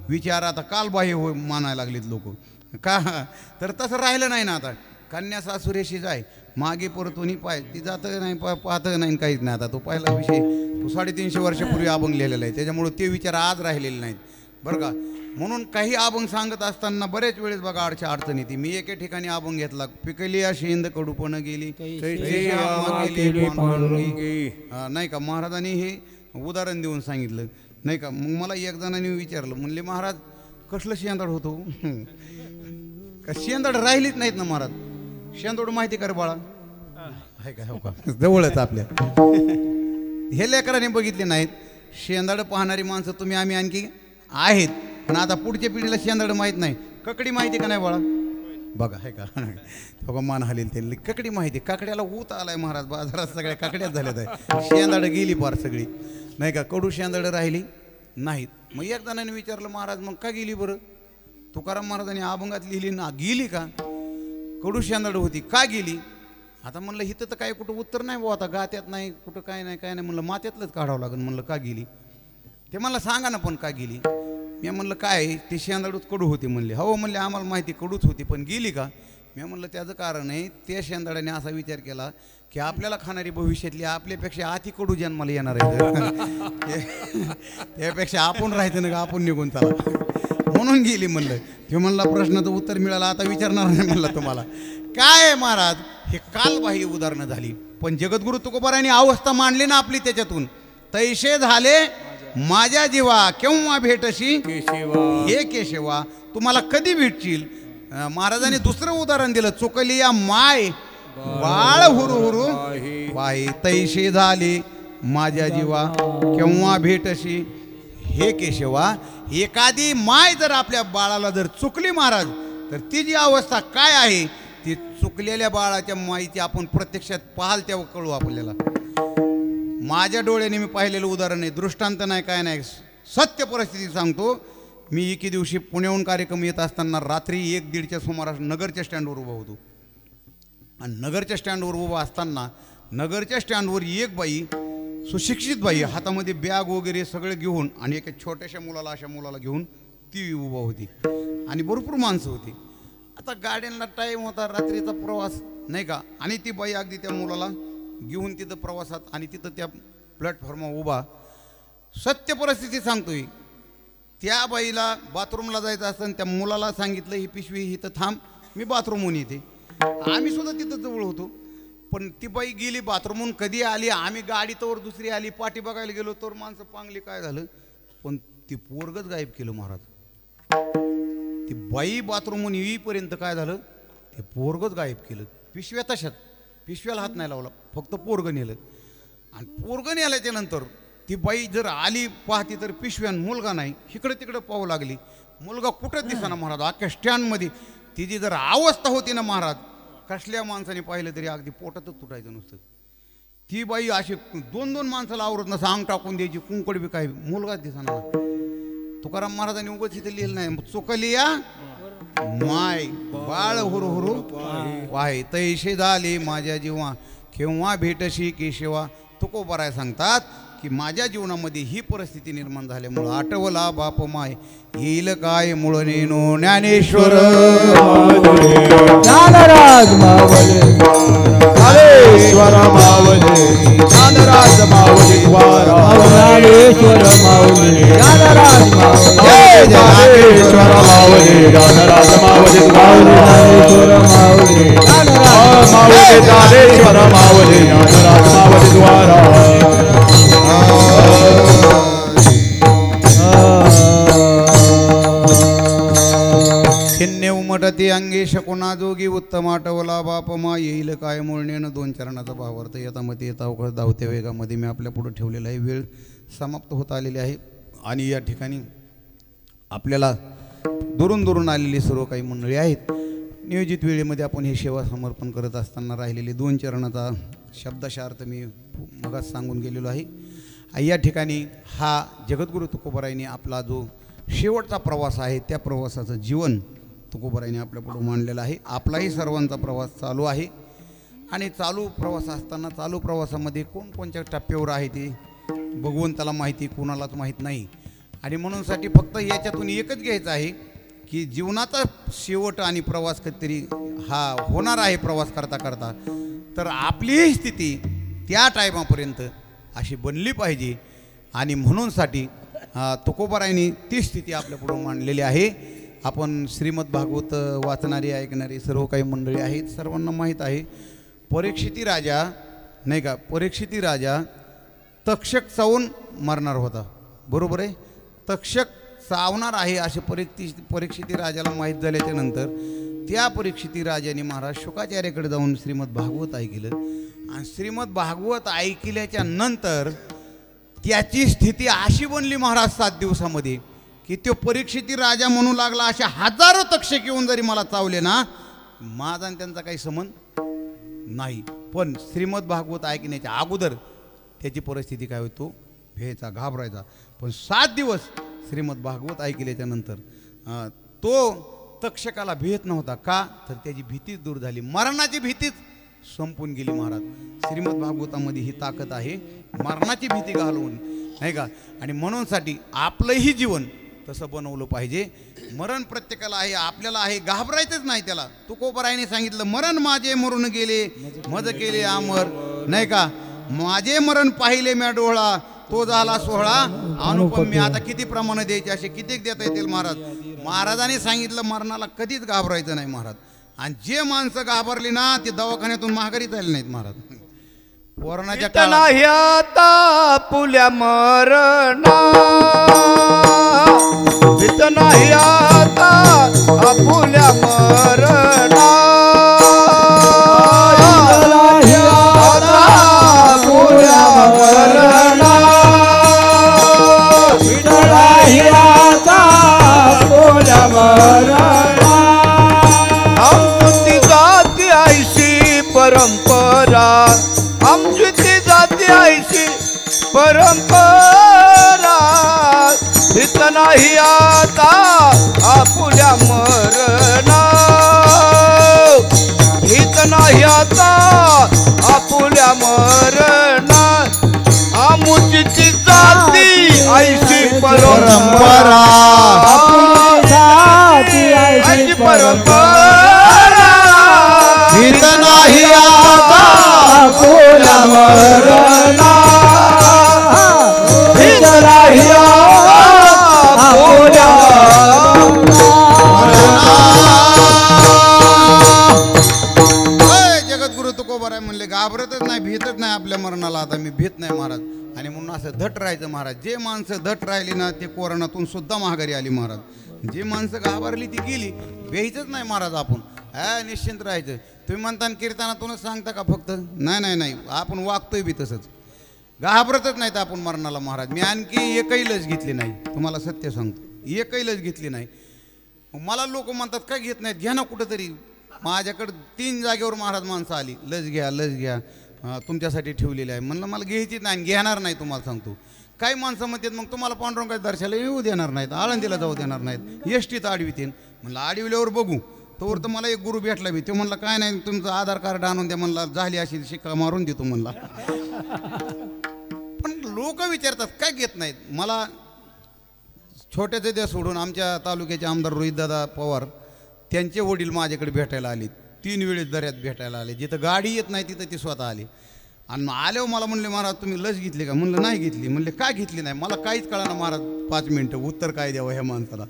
विचार आता कालबाह्य मानायला लागलेत लोक का, तर तसं राहिलं नाही ना. आता कन्या सासुरेशी जाय मागे परतून पाय, ती जातं नाही पाहतं नाही काहीच नाही. आता तो पहिला विषय तो 350 वर्षापूर्वी अभंग लिहिलेला आहे, त्याच्यामुळे ते विचार आज राहिलेले नाहीत बरं का. म्हणून काही अभंग सांगत असताना बरेच वेळेस बघा अडचण येते. मी एके ठिकाणी अभंग घेतला पिकली शेंद कडूपण गेली नाही का. महाराजांनी हे उदाहरण देऊन सांगितलं नाही का. मग मला एक जणांनी विचारलं, म्हणले महाराज कसलं शेंदाड होतो का, शेंदाड राहिलीच नाहीत ना महाराज. शेंदोड माहिती का रे बाळा, आहे का हो का जवळच आपल्या हे लेकरांनी बघितले नाहीत. शेंदाड पाहणारी माणसं तुम्ही आम्ही आणखी आहेत, पण आता पुढच्या पिढीला शेंदाड माहीत नाही. ककडी माहिती का नाही बाळा, बघा आहे का हो का मान हलेल ते ककडी माहिती. काकड्याला ऊत आलाय महाराज, बाजारात सगळ्या काकड्याच झाल्यात आहे. शेंदाड गेली पार सगळी नाही का, कडू शेंदाड राहिली नाहीत. मग एक जणांनी विचारलं महाराज मग का गेली बरं. तुकाराम महाराजांनी अभंगात लिहिली ना, गेली का कडू शेंदाड होती का गेली. आता म्हणलं हिथं तर काय कुठं उत्तर नाही बुवा, आता गात्यात नाही कुठं काय नाही काय नाही. म्हणलं मात्यातलंच काढावं लागेल. म्हणलं का गेली ते मला सांगा ना पण का गेली. मी म्हणलं काय ते शेंदाडूच कडू होती. म्हणले हो म्हणले आम्हाला माहिती कडूच होती पण गेली का. मी म्हणलं त्याचं कारण आहे त्या शेंदाड्याने असा विचार केला की आपल्याला खाणारी भविष्यातली आपल्यापेक्षा अति कडू जन्माला येणार आहे त्यापेक्षा आपण राहायचं ना का आपण निघून चला म्हणून गेली म्हणलं. ते म्हणला प्रश्नाचं उत्तर मिळालं आता विचारणार नाही म्हणलं तुम्हाला. काय आहे महाराज हे कालबाह्य उदाहरणं झाली पण जगद्गुरु तुकोबारायांनी अवस्था मांडली ना आपली त्याच्यातून. तैसे झाले माझ्या जीवा केव्हा भेटशी हे केशवा तुम्हाला कधी भेटशील. महाराजांनी दुसरं उदाहरण दिलं चुकली या माय बाळ हुरू हुरू बाई तैसे झाले माझ्या जीवा केव्हा भेटशी हे केशवा. एखादी माय जर आपल्या बाळाला जर चुकली महाराज तर ती जी अवस्था काय आहे ती चुकलेल्या बाळाच्या माईची आपण प्रत्यक्षात पाहाल तेव्हा कळू आपल्याला. माझ्या डोळ्याने मी पाहिलेलं उदाहरण आहे दृष्टांत नाही काय नाही सत्य परिस्थिती सांगतो. मी एके दिवशी पुण्याहून कार्यक्रम येत असताना रात्री 1-1:30च्या सुमारास नगरच्या स्टँडवर उभा होतो आणि नगरच्या स्टँडवर उभा असताना नगरच्या स्टँडवर एक बाई सुशिक्षित बाई हातामध्ये बॅग वगैरे सगळं घेऊन आणि एका छोट्याशा मुलाला अशा मुलाला घेऊन ती उभा होती आणि भरपूर माणसं होती. आता गाड्यांना टाईम होता रात्रीचा प्रवास नाही का आणि ती बाई अगदी त्या मुलाला घेऊन तिथं प्रवासात आणि तिथं त्या प्लॅटफॉर्मवर उभा. सत्य परिस्थिती सांगतोय त्या बाईला बाथरूमला जायचं असतं त्या मुलाला सांगितलं ही पिशवी इथं थांब मी बाथरूमहून येते. आम्ही सुद्धा तिथं जवळ होतो पण ती बाई गेली बाथरूमहून कधी आली आम्ही गाडी तोवर दुसरी आली पाठी बघायला गेलो तर माणसं पांगली काय झालं पण ती पोरगच गायब केलं महाराज. ती बाई बाथरूमहून येईपर्यंत काय झालं ते पोरगच गायब केलं. पिशव्या तशात पिशव्याला हात नाही लावला फक्त पोरगं नेलं आणि पोरगं नेल्याच्या नंतर ती बाई जर आली पाहती तर पिशव्यान मुलगा नाही इकडे तिकडे पाहू लागली मुलगा कुठंच दिसेना महाराज. अख्ख्या स्टँडमध्ये तिची जर अवस्था होती ना महाराज कसल्या माणसाने पाहिलं तरी अगदी पोटातच तुटायचं नुसतं. ती बाई अशी 2-2 माणसाला आवरत नसं अंग टाकून द्यायची कुंकड बी काय मुलगाच दिसना. तुकाराम महाराजांनी उगाच इथे लिहिलं नाही चुकली या माय बाळ हुरू हुरू वाय तैसे झाले माझ्या जीवा केव्हा भेटशी केशवा. तुकोबाराय सांगतात की माझ्या जीवनामध्ये ही परिस्थिती निर्माण झाल्यामुळं आठवला बाप माय येईल काय मुळ नेनो ज्ञानेश्वर ज्ञानराज मावले ज्ञानेश्वर मावले ज्ञानराज मावले ज्ञानेश्वर मावले ज्ञानराज मावले ज्ञानेश्वर मावले ज्ञानराज मावले ज्ञानेश्वर मावले ज्ञानराज मावले ज्ञानेश्वर मावले ज्ञानराज मावले द्वारा छिन्ने उमटती अंगी शकुना जोगी उत्तम आठवला बापमा येईल काय मुळणेनं 2 चरणाचा भावार्थ यथामती येता अवघड धावत्या वेगामध्ये मी आपल्या पुढे ठेवलेला आहे. वेळ समाप्त होत आलेली आहे आणि या ठिकाणी आपल्याला दुरून दुरून आलेली सर्व काही मंडळी आहेत. नियोजित वेळेमध्ये आपण हे सेवा समर्पण करत असताना राहिलेले 2 चरणाचा शब्दशार्थ मी मगाच सांगून गेलेलो आहे. या ठिकाणी हा जगद्गुरु तुकोबारायांनी आपला जो शेवटचा प्रवास आहे त्या प्रवासाचं जीवन तुकोबारायांनी आपल्यापुढे मांडलेलं आहे. आपलाही सर्वांचा प्रवास चालू आहे आणि चालू प्रवास असताना चालू प्रवासामध्ये कोणकोणत्या टप्प्यावर आहे ते भगवंताला माहिती कोणालाच माहीत नाही आणि म्हणूनसाठी फक्त याच्यातून एकच घ्यायचं आहे की जीवनाचा शेवट आणि प्रवास कधीतरी हा होणार आहे प्रवास करता करता तर आपलीही स्थिती त्या टायमापर्यंत अशी बनली पाहिजे आणि म्हणूनसाठी तुकोबारायांनी ती स्थिती आपल्यापुढं मांडलेली आहे. आपण श्रीमद भागवत वाचणारी ऐकणारी सर्व काही मंडळी आहेत सर्वांना माहीत आहे परीक्षिती राजा नाही का परीक्षिती राजा तक्षक चावून मरणार होता बरोबर आहे. तक्षक चावणार आहे असे परीक्षिती राजाला माहीत झाल्याच्या नंतर त्या परीक्षिती राजाने महाराज शुकाचार्याकडे जाऊन श्रीमद भागवत ऐकलं आणि श्रीमद भागवत ऐकल्याच्या नंतर त्याची स्थिती अशी बनली महाराज 7 दिवसामध्ये की तो परीक्षिती राजा म्हणू लागला अशा हजारो तक्षक येऊन जरी मला चावले ना माझा आणि त्यांचा काही संबंध नाही पण श्रीमद भागवत ऐकण्याच्या अगोदर त्याची परिस्थिती काय होतो भ्यायचा घाबरायचा पण 7 दिवस श्रीमद भागवत ऐकल्याच्या नंतर तो तक्षकाला भीत नव्हता का तर त्याची भीतीच दूर झाली मरणाची भीतीच संपून गेली महाराज. श्रीमद भागवतामध्ये ही ताकद आहे मरणाची भीती घालवून नाही का आणि म्हणूनसाठी आपलंही जीवन तसं बनवलं पाहिजे. मरण प्रत्येकाला आहे, आपल्याला आहे, घाबरायचंच नाही त्याला. तुकोबरायने सांगितलं मरण माझे मरून गेले मज केले अमर, नाही का. माझे मरण पाहिले म्या डोळा तो झाला सोहळा अनुपम. मी आता किती प्रमाण द्यायचे असे कितीक देता येतील महाराज. महाराजांनी सांगितलं मरणाला कधीच घाबरायचं नाही महाराज. आणि जे माणसं घाबरली ना ते दवाखान्यातून माघारी झाले नाहीत महाराज. कोरोनाच्या नाही आता पुल्या मरणा, भीत नाही आता आपुल्या मरणा, पुल्या मरणा, पुल्या मरणा. आमची जाती ऐशी परंपरा, आमची ती जाती ऐशी परंपरा, भीत नाही आता आपुल्या मरणा, भीत नाही आता आपुल्या मरणा. आमुची ती जाती ऐशी परंपरा, ऐशी परंपरा, भीत नाही आता आपुल्या मरणा, भीत नाही आता आपुल्या जगद्गुरु तुकोबाराय म्हणले घाबरतच नाही, भीतच नाही आपल्या मरणाला. आता मी भीत नाही महाराज. आणि म्हणून असं धट राहायचं महाराज. जे माणसं धट राहिली ना ते कोरोनातून सुद्धा माघारी आली महाराज. जे माणसं घाबरली ती गेली, व्यायचंच नाही महाराज. आपण निश्चिंत राहायचं. तुम्ही म्हणता कीर्तनातूनच सांगता का फक्त? नाही नाही नाही, आपण वागतोय बी तसंच. घाबरतच नाहीत आपण मरणाला महाराज. मी आणखी एकही लस घेतली नाही, तुम्हाला सत्य सांगतो, एकही लस घेतली नाही. मला लोक म्हणतात काय घेत नाहीत, घ्या ना कुठंतरी. माझ्याकडं 3 जागेवर महाराज माणसं आली, लस घ्या लस घ्या, तुमच्यासाठी ठेवलेली आहे. म्हणलं मला घ्यायचीच नाही, घेणार नाही. तुम्हाला सांगतो काही माणसं म्हणतात मग तुम्हाला पांडुरंगाच्या दर्शनाला येऊ देणार नाहीत, आळंदीला जाऊ देणार नाहीत, एसटीत आडवीतील. म्हणलं आडविल्यावर बघू. तोवर तर मला एक गुरु भेटला बी. तो म्हणला काय नाही, तुमचं आधार कार्ड आणून द्या. म्हणला झाली अशी शिक्का मारून देतो म्हणला. पण लोक विचारतात काय घेत नाहीत. मला छोट्याचे द्या सोडून आमच्या तालुक्याचे आमदार रोहितदादा पवार त्यांचे वडील माझ्याकडे भेटायला आले. 3 वेळेस दर्यात भेटायला आले. जिथं गाडी येत नाही तिथं ते स्वतः आले. आणि आल्यावर मला म्हणले महाराज तुम्ही लस घेतली का? म्हणलं नाही घेतली. म्हणले काय घेतली नाही? मला काहीच कळालं महाराज. 5 मिनटं उत्तर काय द्यावं ह्या माणसाला,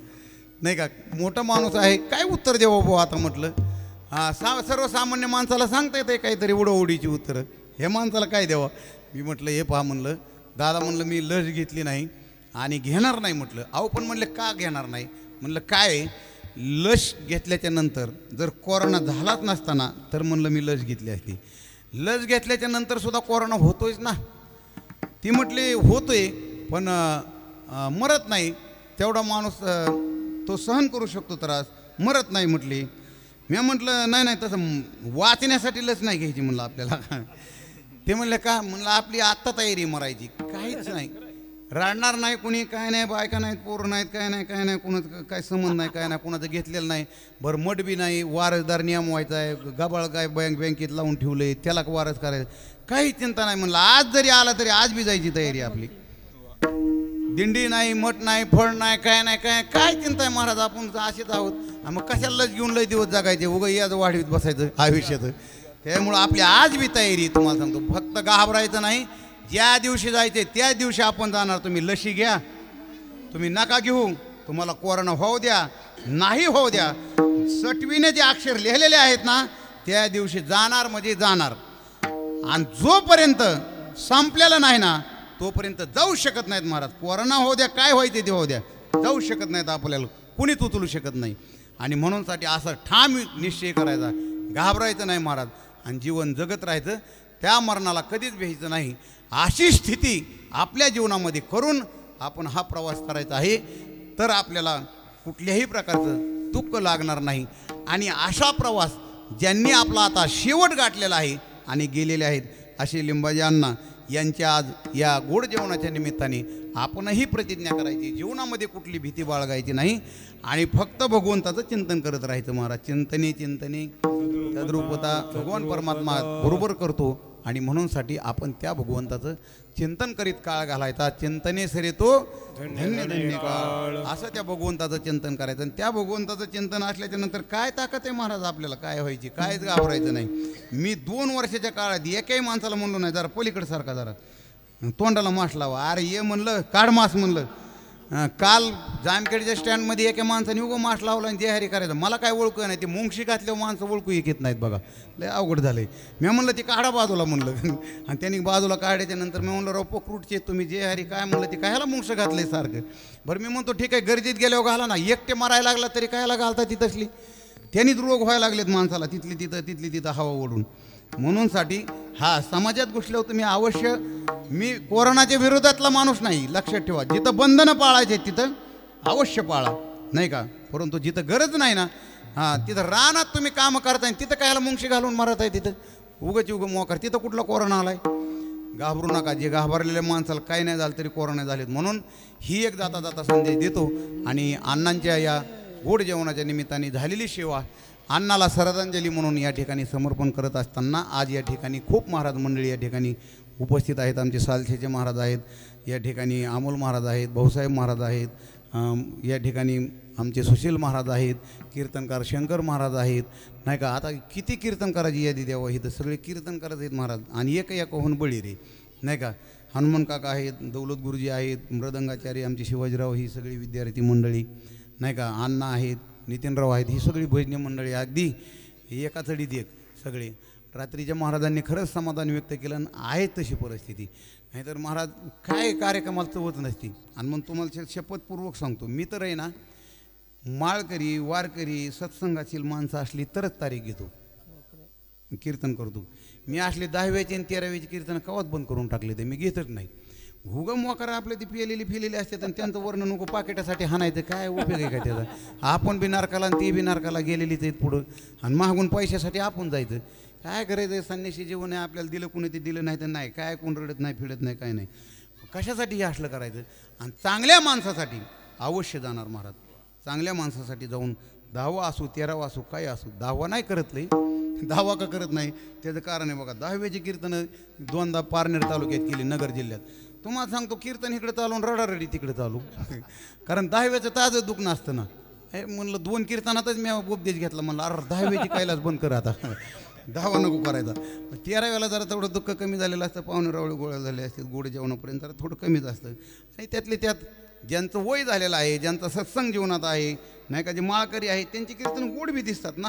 नाही का. मोठा माणूस आहे, काय उत्तर द्यावं भाऊ आता. म्हटलं सर्वसामान्य माणसाला सांगता येते काहीतरी उडीची उत्तरं, हे माणसाला काय द्यावं. मी म्हटलं हे पहा म्हणलं दादा, म्हणलं मी लस घेतली नाही आणि घेणार नाही. म्हटलं अहो पण म्हणले का घेणार नाही? म्हणलं काय लस घेतल्याच्या नंतर जर कोरोना झालाच नसताना तर म्हणलं मी लस घेतली असती. लस घेतल्याच्या नंतर सुद्धा कोरोना होतोयच ना. ती म्हटली होतोय पण मरत नाही. तेवढा माणूस तो सहन करू शकतो त्रास, मरत नाही म्हटली. मी म्हटलं नाही नाही तसं वाचण्यासाठी लस नाही घ्यायची म्हणलं आपल्याला. ते म्हणले का? म्हणलं आपली आत्ता तयारी मरायची. काहीच नाही, रडणार नाही कुणी, काय नाही, बायका नाहीत, पोरं नाहीत, काय नाही काय नाही, कुणाचं काय संबंध नाही, काय नाही, कुणाचं घेतलेलं नाही. बरं मठ बी नाही, वारसदार नियम व्हायचा आहे, गबाळ काय बँकेत लावून ठेवलं आहे त्याला वारस करायचं, काही चिंता नाही. म्हणलं आज जरी आला तरी आज बी जायची तयारी आपली. दिंडी नाही, मठ नाही, फळ नाही, काय नाही, काय चिंता आहे महाराज. आपण असेच आहोत. मग कशाला लस घेऊन लय दिवस जगायचे, उगं याच वाढवीत बसायचं आयुष्यात. त्यामुळं आपली आज बी तयारी तुम्हाला सांगतो. फक्त घाबरायचं नाही. ज्या दिवशी जायचे त्या दिवशी आपण जाणार. तुम्ही लशी घ्या, तुम्ही नका घेऊ, तुम्हाला कोरोना होऊ द्या नाही होऊ द्या, सटवीने जे अक्षर लिहिलेले आहेत ना त्या दिवशी जाणार म्हणजे जाणार. आणि जोपर्यंत संपलेला नाही ना तोपर्यंत जाऊ शकत नाहीत महाराज. कोरोना होऊ द्या, काय व्हायचे ते होऊ द्या, जाऊ शकत नाहीत आपल्याला, कुणीच उचलू शकत नाही. आणि म्हणूनसाठी असा ठाम निश्चय करायचा, घाबरायचं नाही महाराज. आणि जीवन जगत राहायचं, त्या मरणाला कधीच भ्यायचं नाही. अशी स्थिती आपल्या जीवनामध्ये करून आपण हा प्रवास करायचा आहे. तर आपल्याला कुठल्याही प्रकारचं दुःख लागणार नाही. आणि अशा प्रवास ज्यांनी आपला आता शेवट गाठलेला आहे आणि गेलेले आहेत असे लिंबाजी अण्णा यांच्या आज या गोड जेवणाच्या निमित्ताने आपणही प्रतिज्ञा करायची, जीवनामध्ये कुठली भीती बाळगायची नाही आणि फक्त भगवंताचं चिंतन करत राहायचं महाराज. चिंतने चिंतने तद्रूपता भगवान परमात्मा बरोबर करतो. आणि म्हणूनसाठी आपण त्या भगवंताचं चिंतन करीत काळ घालायचा. चिंतने सरे तो धन्य धन्य काळ, असं त्या भगवंताचं चिंतन करायचं. आणि त्या भगवंताचं चिंतन असल्याच्या नंतर काय ताकद आहे महाराज आपल्याला, काय व्हायची, कायच घाबरायचं नाही. मी 2 वर्षाच्या काळात एकही माणसाला म्हणलो नाही जरा पलीकडे सारखा जरा तोंडाला मास लावा, अरे ये म्हणलं काढ मास म्हणलं. काल जामखेडच्या स्टँडमध्ये एका माणसाने उगं मास लावला आणि जेहारी करायचं. मला काय ओळखू नाही, ते मुंगशी घातल्यावर माणसं ओळखू येत नाहीत बघा, लय अवघड झालंय. मी म्हणलं ती काढा बाजूला म्हणलं आणि त्यांनी बाजूला काढायच्या नंतर मी म्हणलं राव पोकरूटचे तुम्ही जेहारी काय म्हणलं ते कायला मुंगशं घातलंय सारखं. बरं मी म्हणतो ठीक आहे गर्दीत गेल्यावर घाला ना, एकटे मारायला लागला तरी कायला घालता ती तसली, त्यांनीच रोग व्हायला लागलेत माणसाला तिथली तिथं हवा ओढून. म्हणूनसाठी हा समाजात घुसल्यावर तुम्ही अवश्य, मी कोरोनाच्या विरोधातला माणूस नाही, लक्षात ठेवा. जिथं बंधनं पाळायचे तिथं अवश्य पाळा नाही का, परंतु जिथं गरज नाही ना तिथं रानात तुम्ही कामं करताय तिथं कायला मुंगशी घालून मारत आहे, तिथं उगं मोकार, तिथं कुठला कोरोना आलाय. घाबरू नका, जे घाबरलेल्या माणसाला काही नाही झालं तरी कोरोना झालेत. म्हणून ही एक जाता जाता संदेश देतो. आणि अण्णांच्या या गोड जेवणाच्या निमित्ताने झालेली सेवा अण्णाला श्रद्धांजली म्हणून या ठिकाणी समर्पण करत असताना आज या ठिकाणी खूप महाराज मंडळी या ठिकाणी उपस्थित आहेत. आमचे सालसेचे महाराज आहेत, या ठिकाणी अमोल महाराज आहेत, भाऊसाहेब महाराज आहेत, या ठिकाणी आमचे सुशील महाराज आहेत, कीर्तनकार शंकर महाराज आहेत नाही का. आता किती कीर्तनकाराची यादी द्यावं, ही तर सगळे कीर्तनकारच आहेत महाराज. आणि एक होऊन बळी रे नाही का. हनुमान काका आहेत, दौलत गुरुजी आहेत, मृदंगाचार्य आमचे शिवाजीराव, ही सगळी विद्यार्थी मंडळी नाही का, अण्णा आहेत, नितीनराव आहेत, ही सगळी भजनी मंडळी अगदी एका चढीत एक सगळे. रात्रीच्या महाराजांनी खरंच समाधान व्यक्त केलं आणि आहे तशी परिस्थिती, नाहीतर महाराज काय कार्यक्रमाला चवत नसती. आणि मग तुम्हाला शपथपूर्वक सांगतो, मी तर आहे ना माळकरी वारकरी सत्संगातील माणसं असली तरच तारीख घेतो, कीर्तन करतो. मी असले 10व्याची आणि 13व्याची कीर्तन कवाच बंद करून टाकले, ते मी घेतच नाही. भुगम मोकरा आपल्या ती फिलेली असतात आणि त्यांचं वर्ण नको पाकिटासाठी हाणायचं, काय उपयोग आहे का त्याचा. आपण बी नारकाला आणि ती बी नारकाला गेलेलीच आहेत पुढं, आणि मागून पैशासाठी आपण जायचं. काय करायचं, संन्यासी जीवन आहे, आपल्याला दिलं कुणी ते दिलं नाही तर नाही, काय कोण रडत नाही फिरत नाही काय नाही. कशासाठी हे असलं करायचं. आणि चांगल्या माणसासाठी अवश्य जाणार महाराज, चांगल्या माणसासाठी जाऊन 10वा असू 13वा असू काय असू, 10वा नाही करत नाही, 10वा का करत नाही त्याचं कारण आहे बघा. 10व्याची कीर्तनं 2दा पारनेर तालुक्यात केली नगर जिल्ह्यात. तुम्हाला सांगतो कीर्तन इकडे चालून रडारडी तिकडे चालू, कारण 10व्याचं ताजं दुखणं असतं ना. हे म्हणलं 2 कीर्तनातच मी उपदेश घेतला, म्हणलं अरे 10व्याची कायलाच बंद कर आता, 10वा नको करायचा. 13व्याला जरा थोडं दुःख कमी झालेलं असतं, पाहुणे रावळे गोळा झाले असते, गोड जेवणापर्यंत जरा थोडं कमीच असतं. आणि त्यातले त्यात ज्यांचं वय झालेलं आहे, ज्यांचा सत्संग जीवनात आहे नाही का, जे माळकरी आहेत त्यांची कीर्तन गोड बी दिसतात ना.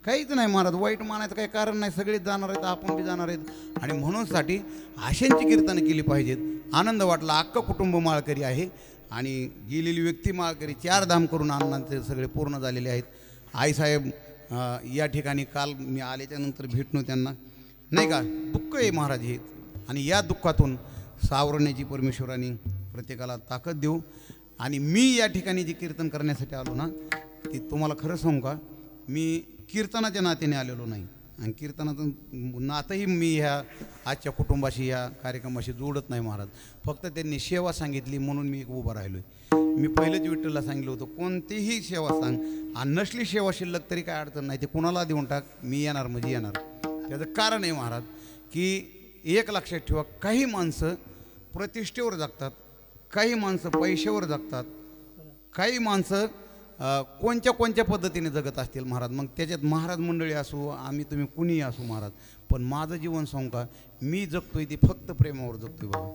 काहीच नाही महाराज, वाईट मानायचं काही कारण नाही, सगळेच जाणार आहेत, आपण बी जाणार आहेत. आणि म्हणूनसाठी अशांची कीर्तनं केली पाहिजेत. आनंद वाटला, अख्खं कुटुंब माळकरी आहे आणि गेलेली व्यक्ती माळकरी, 4 धाम करून अण्णांचे सगळे पूर्ण झालेले आहेत. आईसाहेब या ठिकाणी काल मी आल्याच्यानंतर भेटणं त्यांना नाही का, दुःख आहे महाराज हे. आणि या दुःखातून सावरण्याची परमेश्वराने प्रत्येकाला ताकद देऊ. आणि मी या ठिकाणी जे कीर्तन करण्यासाठी आलो ना, ते तुम्हाला खरं सांगू का, मी कीर्तनाच्या नात्याने आलेलो नाही, आणि कीर्तनाचं नातंही मी ह्या आजच्या कुटुंबाशी या कार्यक्रमाशी जोडत नाही महाराज. फक्त त्यांनी सेवा सांगितली म्हणून मी उभा राहिलो आहे. मी पहिलेच विठ्ठलला सांगितलं होतं कोणतीही सेवा सांग, आणि नसली सेवा शिल्लक तरी काय अडचण नाही, ते कुणाला देऊन टाक, मी येणार म्हणजे येणार. त्याचं कारण आहे महाराज की एक लक्षात ठेवा, काही माणसं प्रतिष्ठेवर जगतात, काही माणसं पैशावर जगतात, काही माणसं कोणत्या पद्धतीने जगत असतील महाराज. मग त्याच्यात महाराज मंडळी असू, आम्ही तुम्ही कुणीही असू महाराज, पण माझं जीवन सांगू का, मी जगतोय ते फक्त प्रेमावर जगतोय बघा,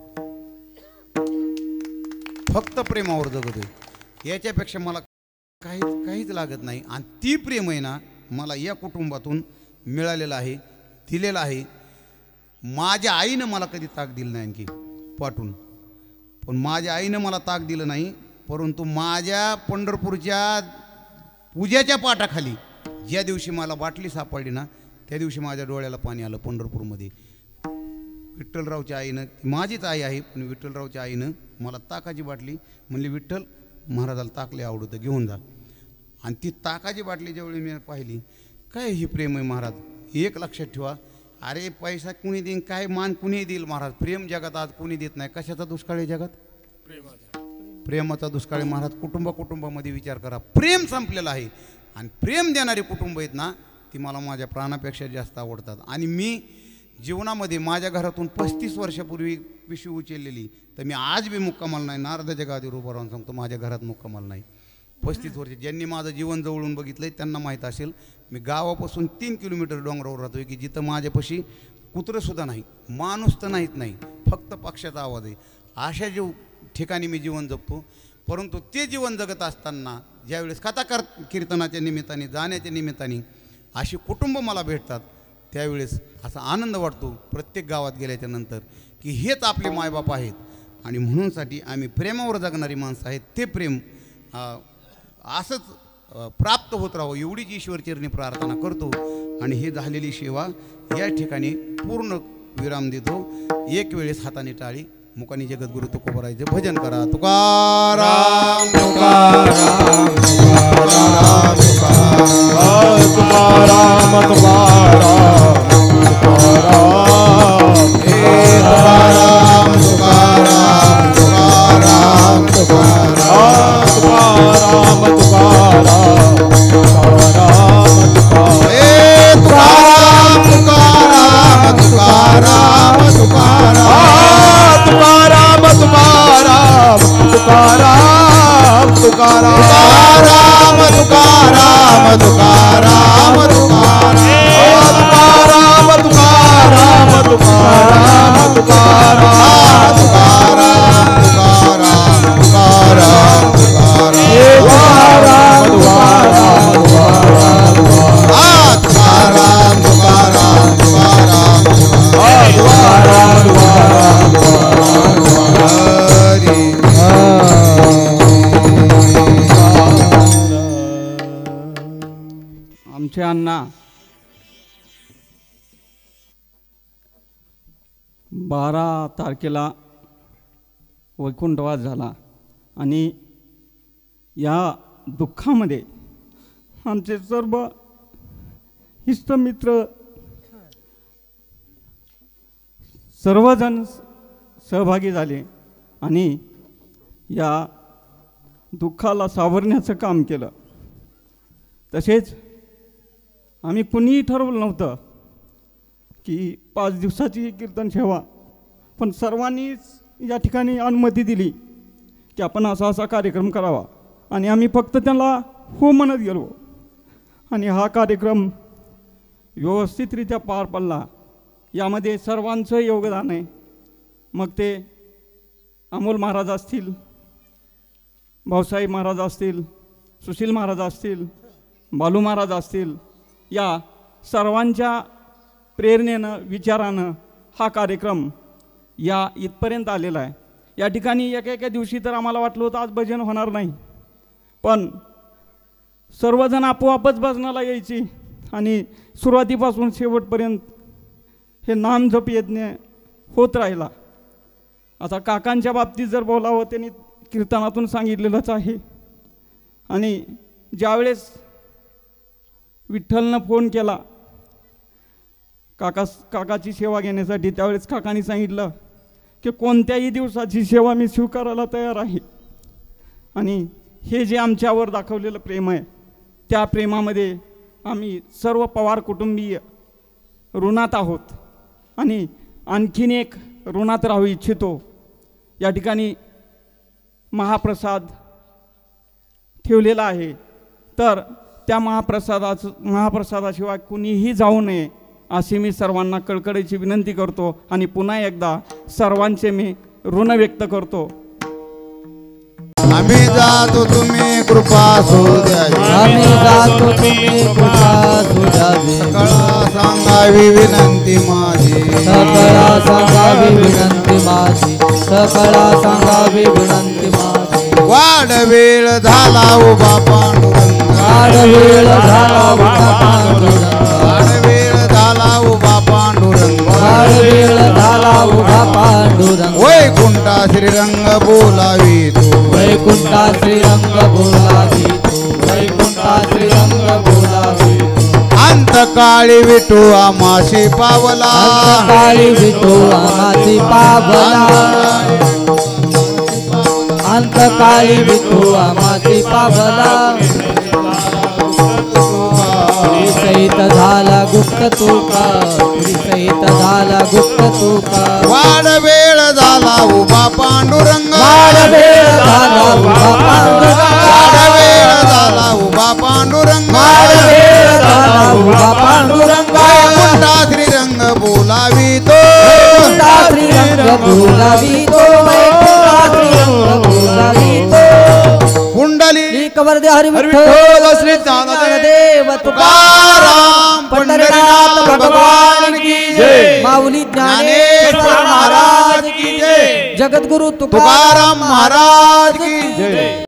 फक्त प्रेमावर जगतोय. याच्यापेक्षा मला काहीच लागत नाही. आणि ती प्रेम आहे ना मला या कुटुंबातून मिळालेलं आहे, दिलेलं आहे. माझ्या आईनं मला कधी ताक दिलं नाही आणखी पाठवून, पण माझ्या आईनं मला ताक दिलं नाही, परंतु माझ्या पंढरपूरच्या पूजेच्या पाटाखाली ज्या दिवशी मला बाटली सापडली ना, त्या दिवशी माझ्या डोळ्याला पाणी आलं. पंढरपूरमध्ये विठ्ठलरावच्या आईनं, माझीच आई आहे पण विठ्ठलरावच्या आईनं मला ताकाची बाटली म्हणली, विठ्ठल महाराजाला ताक लय आवडतं, घेऊन जा. आणि ती ताकाची बाटली ज्यावेळी मी पाहिली, काय ही प्रेम आहे महाराज. एक लक्षात ठेवा, अरे पैसा कुणी देईन, काय मान कुणी देईल महाराज, प्रेम जगात आज कुणी देत नाही. कशाचा दुष्काळ आहे जगात? प्रेमाचा दुष्काळ आहे महाराज. कुटुंबामध्ये विचार करा, प्रेम संपलेलं आहे. आणि प्रेम देणारी कुटुंब आहेत ना, ती मला माझ्या प्राणापेक्षा जास्त आवडतात. आणि मी जीवनामध्ये माझ्या घरातून 35 वर्षापूर्वी पिशवी उचललेली, तर मी आज बी मुक्कामाल नाही. नारदाच्या गादीवर उभं राहून सांगतो, माझ्या घरात मुक्कामाल नाही. 35 वर्ष ज्यांनी माझं जीवन जवळून बघितलं आहे त्यांना माहीत असेल. मी गावापासून 3 किलोमीटर डोंगरावर राहतो की जिथं माझ्यापाशी कुत्रंसुद्धा नाही, माणूस तर नाहीत नाही, फक्त पक्ष्याचा आवाज आहे. अशा ठिकाणी मी जीवन जगतो. परंतु ते जीवन जगत असताना ज्यावेळेस कथाकार कीर्तनाच्या निमित्ताने, जाण्याच्या निमित्ताने अशी कुटुंब मला भेटतात, त्यावेळेस असा आनंद वाटतो प्रत्येक गावात गेल्याच्या नंतर की हेच आपले मायबाप आहेत. आणि म्हणूनसाठी आम्ही प्रेमावर जगणारी माणसं आहेत. ते प्रेम असंच प्राप्त होत राहावं एवढीच ईश्वरचरणी प्रार्थना करतो. आणि ही झालेली सेवा या ठिकाणी पूर्ण विराम देतो. एक वेळेस हाताने टाळी, मुखाने जगद्गुरु तुकोबारायचे भजन करा. तुकाराम तुकाराम तुकाराम तुकाराम तुकाराम तुकाराम तुकाराम तुकाराम तुकाराम तुकाराम तुकाराम आमचे अण्णा 12 तारखेला वैकुंठवास झाला. आणि या दुःखामध्ये आमचे सर्व इष्टमित्र सर्वजण सहभागी झाले आणि या दुःखाला सावरण्याचं काम केलं. तसेच आम्ही कुणीही ठरवलं नव्हतं की 5 दिवसाची कीर्तन सेवा, पण सर्वांनीच या ठिकाणी अनुमती दिली की आपण असा असा कार्यक्रम करावा. आणि आम्ही फक्त त्यांना हो म्हणत गेलो आणि हा कार्यक्रम व्यवस्थितरित्या पार पडला. यामध्ये सर्वांचं योगदान आहे. मग ते अमोल महाराज असतील, भाऊसाहेब महाराज असतील, सुशील महाराज असतील, बालू महाराज असतील, या सर्वांच्या प्रेरणेनं, विचारानं हा कार्यक्रम या इथपर्यंत आलेला आहे. या ठिकाणी एका दिवशी तर आम्हाला वाटलं होतं आज भजन होणार नाही, पण सर्वजण आपोआपच भजनाला यायची आणि सुरुवातीपासून शेवटपर्यंत हे नामजप यज्ञ होत राहिला. आता काकांच्या बाबतीत जर बोलावं त्यांनी कीर्तनातून सांगितलेलंच आहे. आणि ज्यावेळेस विठ्ठलनं फोन केला काकाची सेवा घेण्यासाठी, त्यावेळेस काकांनी सांगितलं की कोणत्याही दिवसाची सेवा मी स्वीकारायला तयार आहे. आणि हे जे आमच्यावर दाखवलेलं प्रेम आहे, त्या प्रेमामध्ये आम्ही सर्व पवार कुटुंबीय ऋणात आहोत आणि आणखीन एक ऋणात राहू इच्छितो. या ठिकाणी महाप्रसाद ठेवलेला आहे, तर त्या महाप्रसादाशिवाय कुणीही जाऊ नये अशी मी सर्वांना कळकळीची विनंती करतो. आणि पुन्हा एकदा सर्वांचे मी ऋण व्यक्त करतो. आम्ही जातो तुम्ही कृपा द्यावी, आम्ही जातो तुम्ही कृपा द्यावी. सकळा सांगावी विनंती माझी, सकळा सांगावी विनंती माझी, सकळा सांगावी विनंती माझी. वाढ वेळ झाला उभा पांडुरंग, वाढ वेळ झाला उभा पांडुरंग, वाढ वेळ झाला उभा पांडुरंग, वाढ वेळ झाला उभा पांडुरंग. वैकुंठा श्रीरंग बोलावी तू, वैकुंठा श्रीरंग बोलावी तू, वैकुंठा श्रीरंग बोलावी तू. अंतकाळी विठू आमाशी पावला, अंतकाळी विठू आमाची पावला, अंतकाळी विठू आमाची पावला. सहित झाला गुप्त तुका तुरी सहित झाला गुप्त तुका वाड वेळ झाला उभा पांडुरंग वाड वेळ झाला उभा पांडुरंग वाड वेळ झाला उभा पांडुरंग वाड वेळ झाला उभा पांडुरंग वैकुंठा श्रीरंग बोलावितो वैकुंठा श्रीरंग बोलावितो वैकुंठा श्रीरंग बोलावितो कुंडली कवर दे हरी विठ्ठल श्री ज्ञानदेव देव तुकाराम पंढरीनाथ भगवान की जय माऊली ज्ञानेश्वर महाराज की जय जगद्गुरु तुकाराम महाराज की जय